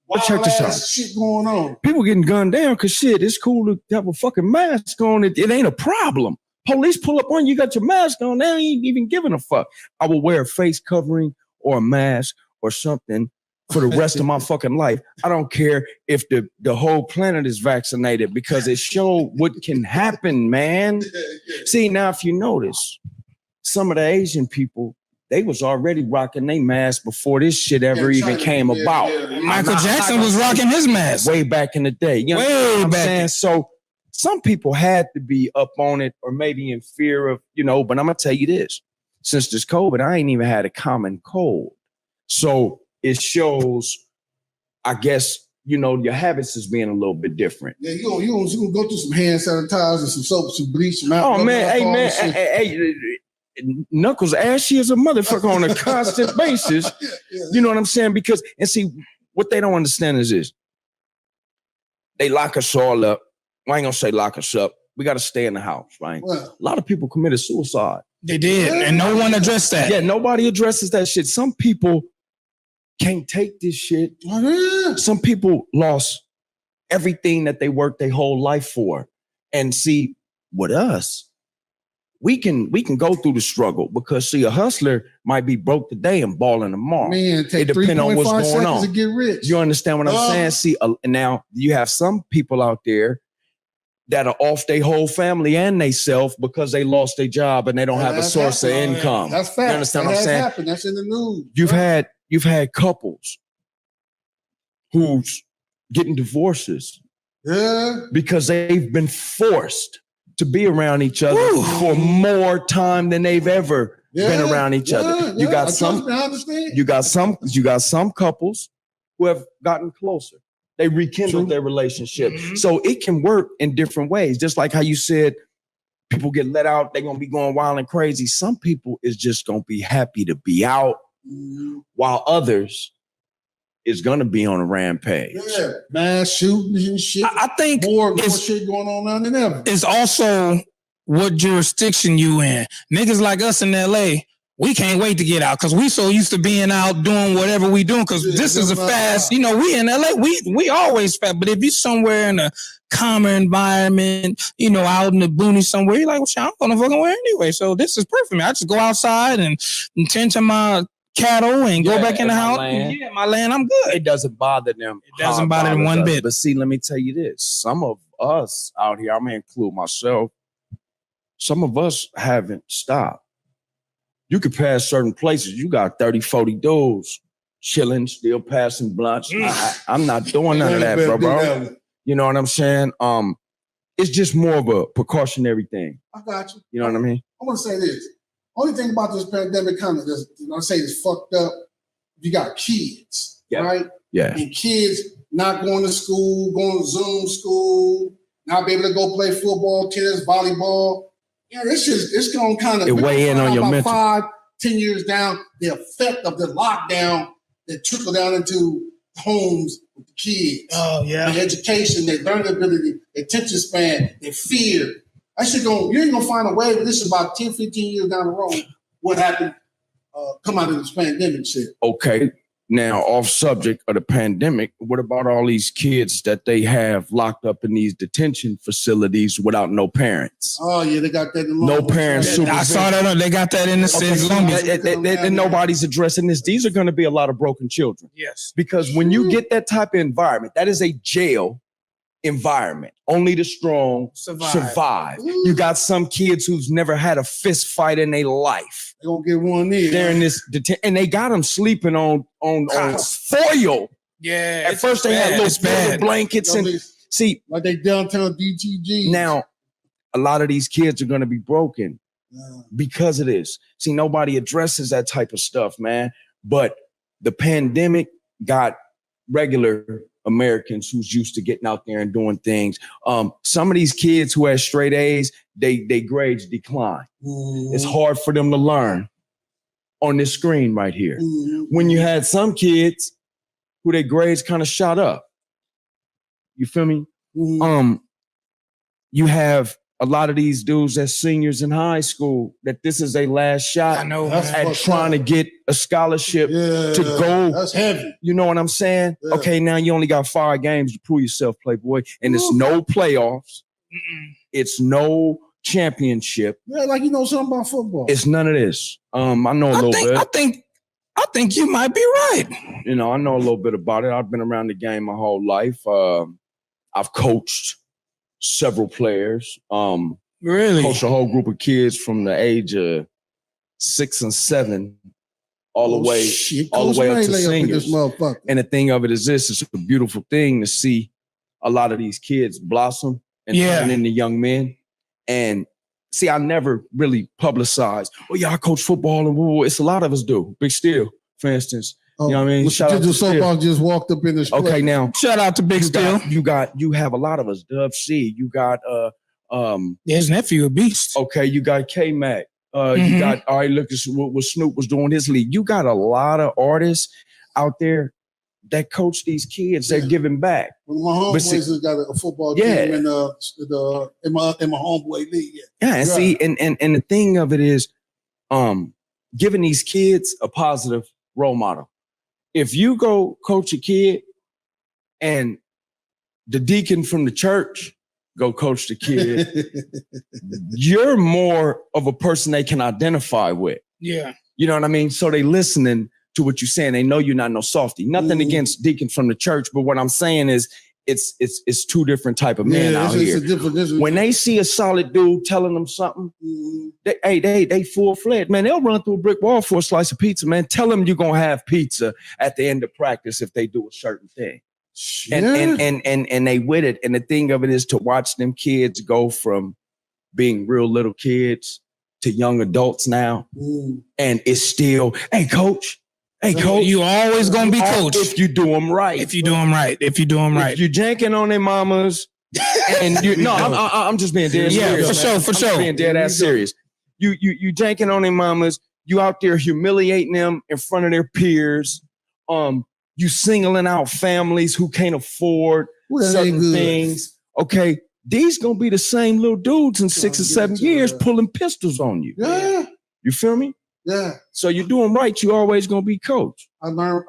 But check this out. Shit going on. People getting gunned down because shit, it's cool to have a fucking mask on. It ain't a problem. Police pull up on you, got your mask on. They ain't even giving a fuck. I will wear a face covering or a mask or something for the rest of my fucking life. I don't care if the whole planet is vaccinated because it showed what can happen, man. See, now if you notice, some of the Asian people, they was already rocking their mask before this shit ever even came about. Michael Jackson was rocking his mask way back in the day. You know way what I'm back. saying? So some people had to be up on it or maybe in fear of, but I'm gonna tell you this. Since this COVID, I ain't even had a common cold. So it shows, I guess, your habits is being a little bit different. Yeah, you gonna go through some hand sanitizer, some soap, some bleach, some alcohol. Oh man, hey, Knuckles ashy as a motherfucker on a constant basis. You know what I'm saying? Because, and see, what they don't understand is this. They lock us all up. I ain't gonna say lock us up. We got to stay in the house, right? Well, a lot of people committed suicide. They did, and no one addressed that. Yeah, nobody addresses that shit. Some people can't take this shit. Some people lost everything that they worked their whole life for. And see, with us, we can go through the struggle because see, a hustler might be broke today and balling tomorrow. Man, it depends on what's going on. To get rich. You understand what I'm saying? See, now you have some people out there that are off their whole family and they self because they lost their job and they don't have a source of income. That's fact. You understand what I'm saying? Happened. That's in the news. You've had couples who's getting divorces because they've been forced to be around each other for more time than they've ever been around each other. You got some couples who have gotten closer. They rekindled their relationship. Mm-hmm. So it can work in different ways. Just like how you said, people get let out, they're going to be going wild and crazy. Some people is just going to be happy to be out while others is going to be on a rampage. Yeah, mass shootings and shit. I think more shit going on now than ever. It's also what jurisdiction you in. Niggas like us in LA, we can't wait to get out because we so used to being out doing whatever we doing because this is a fast, we in LA, we always fast. But if you're somewhere in a calmer environment, out in the boonies somewhere, you're like, well, shit, I'm going to fucking wear anyway. So this is perfect, man. I just go outside and tend to my cattle and go back in the house. My land, I'm good. It doesn't bother them. It doesn't bother them one bit. But see, let me tell you this. Some of us out here, I'm going to include myself, some of us haven't stopped. You could pass certain places. You got 30, 40 dudes chilling, still passing blunts. I'm not doing none of that, bro. You know what I'm saying? It's just more of a precautionary thing. I got you. You know what I mean? I want to say this. Only thing about this pandemic kind of, I say it's fucked up. You got kids, right? Yeah. And kids not going to school, going to Zoom school, not be able to go play football, tennis, volleyball. Yeah, it's going to kind of weigh in on your mental. 5-10 years down, the effect of the lockdown that trickle down into homes with the kids. Oh, yeah. Their education, their learning ability, their attention span, their fear. You ain't going to find a way, but this is about 10, 15 years down the road, what happened come out of this pandemic shit. Okay. Now, off subject of the pandemic, what about all these kids that they have locked up in these detention facilities without no parents? Oh, yeah, they got that in the no parents. I saw that. They got that in the city. And nobody's addressing this. These are going to be a lot of broken children. Yes. Because when you get that type of environment, that is a jail environment. Only the strong survive. You got some kids who's never had a fist fight in their life. They're going to get one in. They're in this and they got them sleeping on foil. Yeah. At first they had little blankets and see like they downtown DTG. Now, a lot of these kids are going to be broken because of this. See, nobody addresses that type of stuff, man. But the pandemic got regular Americans who's used to getting out there and doing things. Some of these kids who had straight A's, they grades decline. It's hard for them to learn on this screen right here. When you had some kids who their grades kind of shot up. You feel me? You have a lot of these dudes that's seniors in high school, that this is their last shot I know, That's man. at trying to get a scholarship to go. That's heavy. You know what I'm saying? Yeah. Okay, now you only got 5 games to prove yourself, Playboy. And it's no playoffs. It's no championship. Yeah, like you know something about football. It's none of this. I know a little bit. I think you might be right. You know, I know a little bit about it. I've been around the game my whole life. I've coached several players. Really? Coached a whole group of kids from the age of 6 and 7 all the way up to Maylay seniors. Motherfucker. And the thing of it is this: it's a beautiful thing to see a lot of these kids blossom and turn into young men. And see, I never really publicized, oh yeah, I coach football and woo. It's a lot of us do. Big Steel, for instance. You know what I mean? Shout out to Soapbox just walked up in the split. Okay, now Shout out to Big Steel. you have a lot of us. Dub C, you got His nephew a beast. okay, you got K-Mac. You got, all right, look at what Snoop was doing his league. You got a lot of artists out there that coach these kids. They're giving back. Well, my homeboys has got a football team in my homeboy league. And see, and the thing of it is, giving these kids a positive role model. If you go coach a kid and the deacon from the church go coach the kid, you're more of a person they can identify with. Yeah. You know what I mean? So they listening to what you're saying. They know you're not no softy. Nothing against deacon from the church, but what I'm saying is it's two different type of men out here. When they see a solid dude telling them something, they full-fledged, man. They'll run through a brick wall for a slice of pizza, man. Tell them you're gonna have pizza at the end of practice if they do a certain thing. And they with it. And the thing of it is to watch them kids go from being real little kids to young adults now. And it's still, hey coach, You always gonna be coach. If you do them right. If you do them right. If you janking on their mamas, and I'm just being dead serious. For sure. I'm being dead ass serious. You janking on their mamas. You out there humiliating them in front of their peers. You singling out families who can't afford certain things. Okay, these gonna be the same little dudes in 6 or 7 years pulling pistols on you. Yeah. You feel me? Yeah. So you're doing right. You always gonna be coach. I learned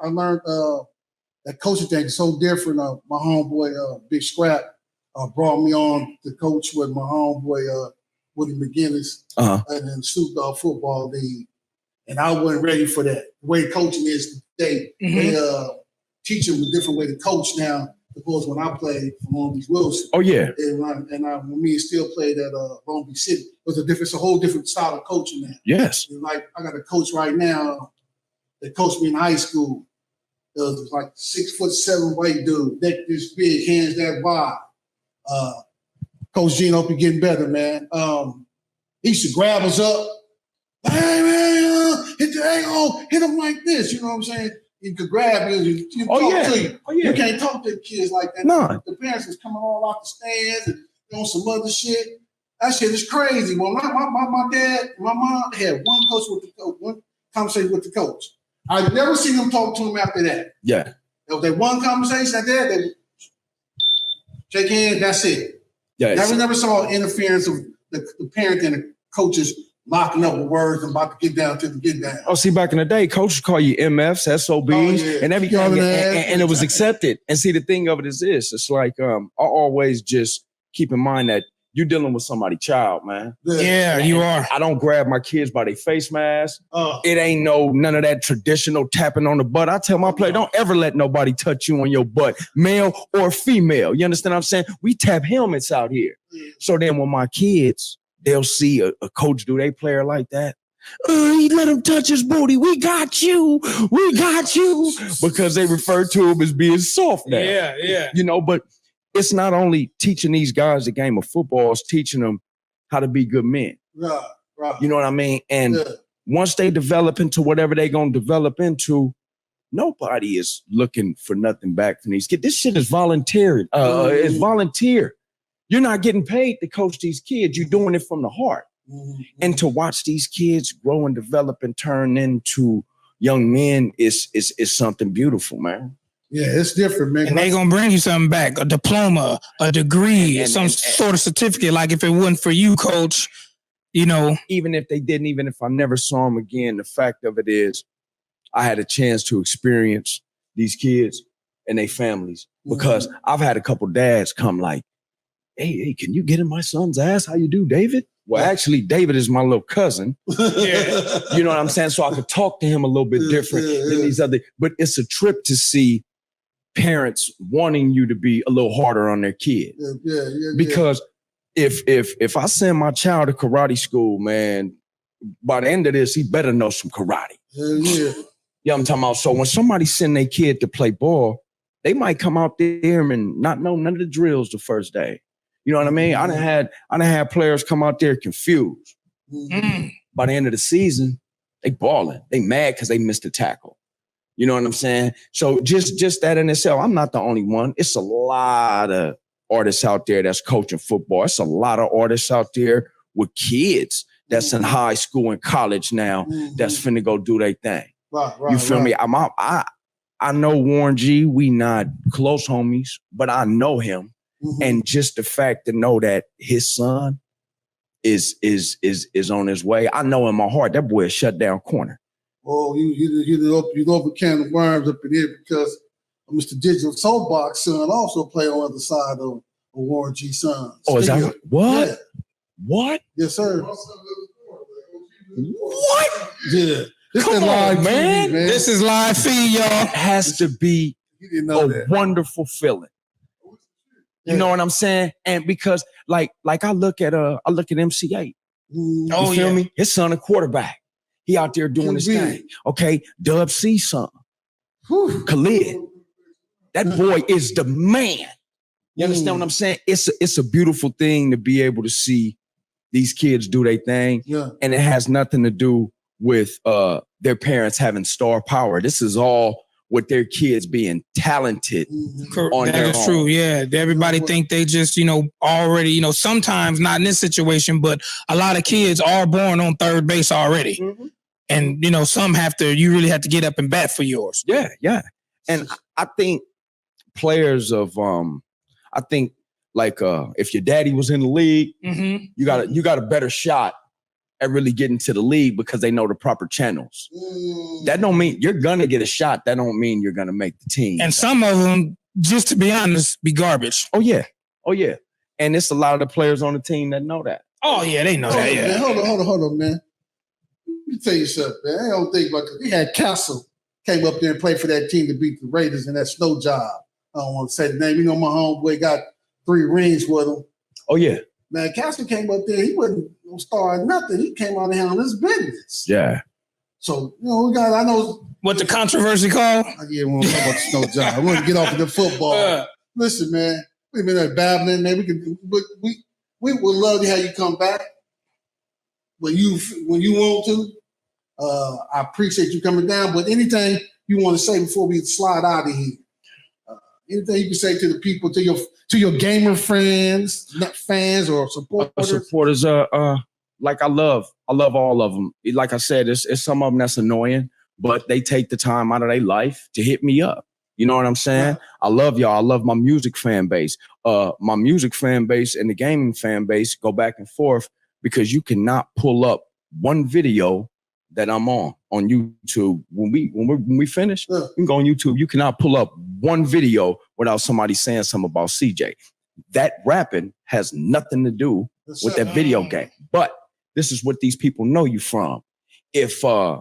that coaching thing is so different. My homeboy Big Scrap brought me on to coach with my homeboy Woody McGinnis and then Snoop Dogg Football League. And I wasn't ready for that. The way coaching is today, they teach them a different way to coach now. Because when I played for Long Beach Wilson, when me and Steel played at Long Beach City, it's a whole different style of coaching now. Yes. And like I got a coach right now that coached me in high school. It was like 6'7" white dude, neck this big, hands that wide. Coach Gene, hope you're getting better, man. He used to grab us up. Hey man, hit him like this. You know what I'm saying? You could grab you and talk to you. You can't talk to the kids like that. No. The parents is coming all out the stands and doing some other shit. That shit is crazy. Well, my dad, my mom had one conversation with the coach. I've never seen them talk to him after that. Yeah. There was that one conversation at that, they shake hands, that's it. Yeah. Never saw interference of the parent and the coaches locking up with words and about to get down to the get down. Oh, see, back in the day, coaches call you MFs, SOBs, and everything, and it was accepted. And see, the thing of it is this: it's like I always just keep in mind that you're dealing with somebody's child, man. Yeah, you are. I don't grab my kids by their face mask. It ain't none of that traditional tapping on the butt. I tell my player, don't ever let nobody touch you on your butt, male or female. You understand what I'm saying? We tap helmets out here. So then when my kids, they'll see a coach do they player like that. He let him touch his booty. We got you. Because they refer to him as being soft now. Yeah. You know, but it's not only teaching these guys the game of football, it's teaching them how to be good men. Right. You know what I mean? And once they develop into whatever they're going to develop into, nobody is looking for nothing back from these kids. This shit is volunteer. It's volunteer. You're not getting paid to coach these kids. You're doing it from the heart. And to watch these kids grow and develop and turn into young men is something beautiful, man. Yeah, it's different, man. And they gonna bring you something back, a diploma, a degree, some sort of certificate. Like if it wasn't for you, coach, you know. Even if they didn't, even if I never saw them again, the fact of it is I had a chance to experience these kids and their families because I've had a couple dads come like, hey, can you get in my son's ass? How you do, David? Well, actually, David is my little cousin. Yeah. You know what I'm saying? So I could talk to him a little bit different than these other, but it's a trip to see parents wanting you to be a little harder on their kid. Because if I send my child to karate school, man, by the end of this, he better know some karate. Yeah. You know what I'm talking about? So when somebody send their kid to play ball, they might come out there and not know none of the drills the first day. You know what I mean? I done had players come out there confused. By the end of the season, they balling. They mad because they missed a tackle. You know what I'm saying? So just that in itself, I'm not the only one. It's a lot of artists out there that's coaching football. It's a lot of artists out there with kids that's in high school and college now that's finna go do their thing. You feel me? I know Warren G. We not close homies, but I know him. And just the fact to know that his son is on his way. I know in my heart that boy is shut down corner. Oh, you open a can of worms up in here because Mr. Digital Soulbox son also play on the other side of Warren G. son. Oh, is that what? Yeah. What? Yes, sir. What? Yeah. Come on, man. TV, man. This is live feed, y'all. It has to be a wonderful feeling. You know what I'm saying? And because like I look at MCA. You feel me? His son a quarterback. He out there doing his thing. Okay, Dub C son. Khalid. That boy is the man. You understand what I'm saying? It's a beautiful thing to be able to see these kids do their thing. Yeah. And it has nothing to do with their parents having star power. This is all with their kids being talented on that their is own. true. Yeah. Everybody think they just, already, sometimes not in this situation, but a lot of kids are born on third base already. And, some you really have to get up and bat for yours. Yeah, yeah. And I think players of, if your daddy was in the league, you got a better shot at really getting to the league because they know the proper channels. That don't mean you're gonna get a shot. That don't mean you're gonna make the team. And some of them, just to be honest, be garbage. Oh yeah. And it's a lot of the players on the team that know that. Oh yeah, they know that. Yeah. Man, hold on, man. Let me tell you something, man. I don't think about it. We had Castle came up there and played for that team to beat the Raiders in that snow job. I don't want to say the name. My homeboy got 3 rings with him. Oh yeah. Man, Castle came up there. He wasn't no star or nothing. He came out and handled his business. Yeah. So, I know. What the controversy called? Yeah, we won't talk about the snow job. I want to get off of the football. Listen, man, we've been there babbling, man. We would love to have you come back when you want to. I appreciate you coming down. But anything you want to say before we slide out of here? Anything you can say to the people, to your gamer friends, not fans or supporters? Supporters, like I love all of them. Like I said, it's some of them that's annoying, but they take the time out of their life to hit me up. You know what I'm saying? Yeah. I love y'all. I love my music fan base. My music fan base and the gaming fan base go back and forth because you cannot pull up one video that I'm on YouTube. When we finish, we can go on YouTube. You cannot pull up one video without somebody saying something about CJ. That rapping has nothing to do with that video game. But this is what these people know you from. If I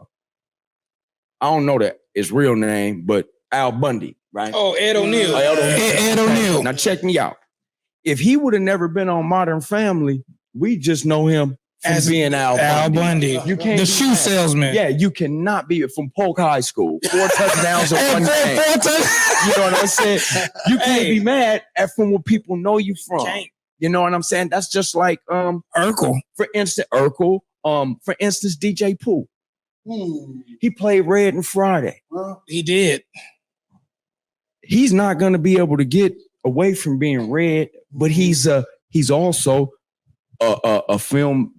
don't know his real name, but Al Bundy, right? Oh, Ed O'Neill. Ed O'Neill. Now check me out. If he would have never been on Modern Family, we just know him as being Al Bundy. You can't the shoe salesman. Yeah, you cannot be from Polk High School. 4 touchdowns in one game. You know what I'm saying? You can't be mad at from what people know you from. You know what I'm saying? That's just like Urkel. For instance, Urkel. For instance, DJ Pooh. He played Red and Friday. He did. He's not going to be able to get away from being Red, but he's also a film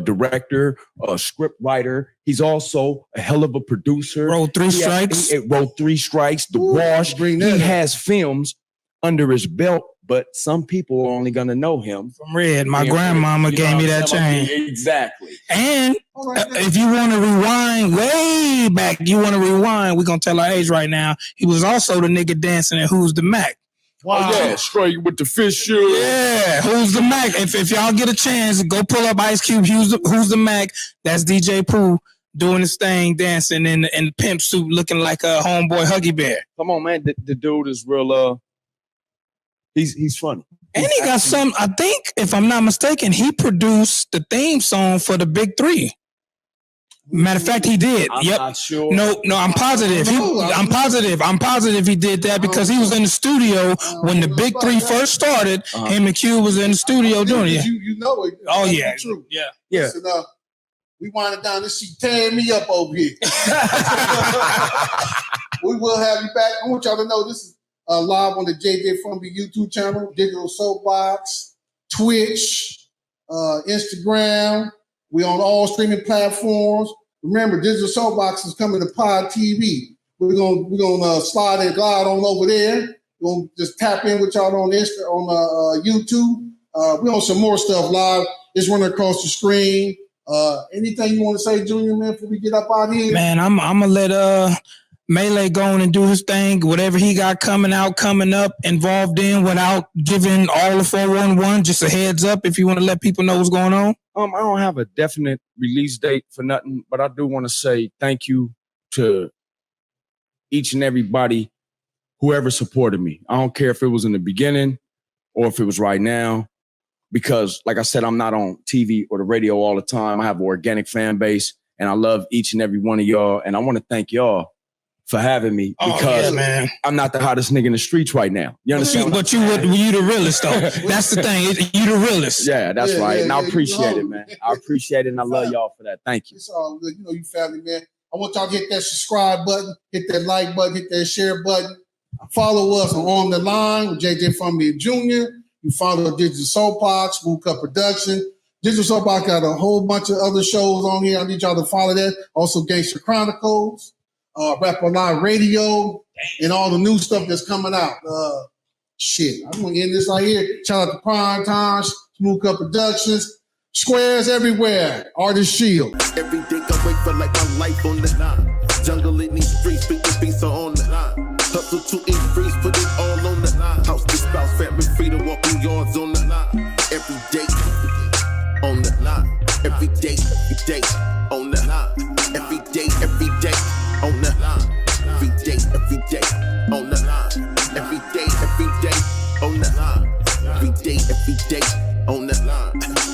director, a script writer. He's also a hell of a producer. Wrote 3 Strikes. He wrote 3 Strikes, The Wash. He has films under his belt, but some people are only gonna know him from Red. My grandmama gave me that chain. Exactly. And if you want to rewind way back, we're gonna tell our age right now. He was also the nigga dancing in Who's the Mac. Wow. Oh, yeah, straight with the fish shoes. Yeah, Who's the Mac? If y'all get a chance, go pull up Ice Cube. Who's the Mac? That's DJ Pooh doing his thing, dancing in the pimp suit, looking like a homeboy Huggy Bear. Come on, man. The dude is real. He's funny. And he got some, I think, if I'm not mistaken, he produced the theme song for the Big Three. Matter of fact, he did. I'm not sure. No, I'm positive. I'm positive he did that because he was in the studio when the Big Three first started. Him and Q was in the studio doing it. You know it. Oh, yeah. True. Yeah. Listen, we winding down this sheet, tearing me up over here. We will have you back. I want y'all to know this is live on the JJ Funby YouTube channel, Digital Soapbox, Twitch, Instagram. We on all streaming platforms. Remember, Digital Soapbox is coming to Pod TV. We're gonna slide and glide on over there. We're gonna just tap in with y'all on YouTube. We on some more stuff live. It's running across the screen. Anything you want to say, Junior, man, before we get up out here? Man, I'm gonna let Maylay go on and do his thing, whatever he got coming up, involved in, without giving all the 411, just a heads up if you want to let people know what's going on. I don't have a definite release date for nothing, but I do want to say thank you to each and everybody, whoever supported me. I don't care if it was in the beginning or if it was right now, because like I said, I'm not on TV or the radio all the time. I have an organic fan base, and I love each and every one of y'all, and I want to thank y'all for having me, because man, I'm not the hottest nigga in the streets right now. You understand? But you the realest though. That's the thing. You the realest. Yeah, that's right. And I appreciate it, man. I appreciate it, and I love y'all for that. Thank you. It's all good. You know, you family, man. I want y'all to hit that subscribe button, hit that like button, hit that share button. Follow us on the line with JJ Funby Jr. You follow Digital Soapbox, Blue Cup Production. Digital Soapbox got a whole bunch of other shows on here. I need y'all to follow that. Also, Gangster Chronicles. Rap Live Radio, and all the new stuff that's coming out. I'm gonna end this right here. Shout out to Prime Time, Smooth Cup Productions, Squares everywhere, Artist Shield. Every day I wake for like my life on the line. Jungle in these streets, speak the beats are on the line. Hustle to increase, put it all on the line. House to spouse, family freedom, walking yards on the line. Every day on the line. Every day on the line. Every day on the line. Every day on the line. Every day on the line. Every day on the line.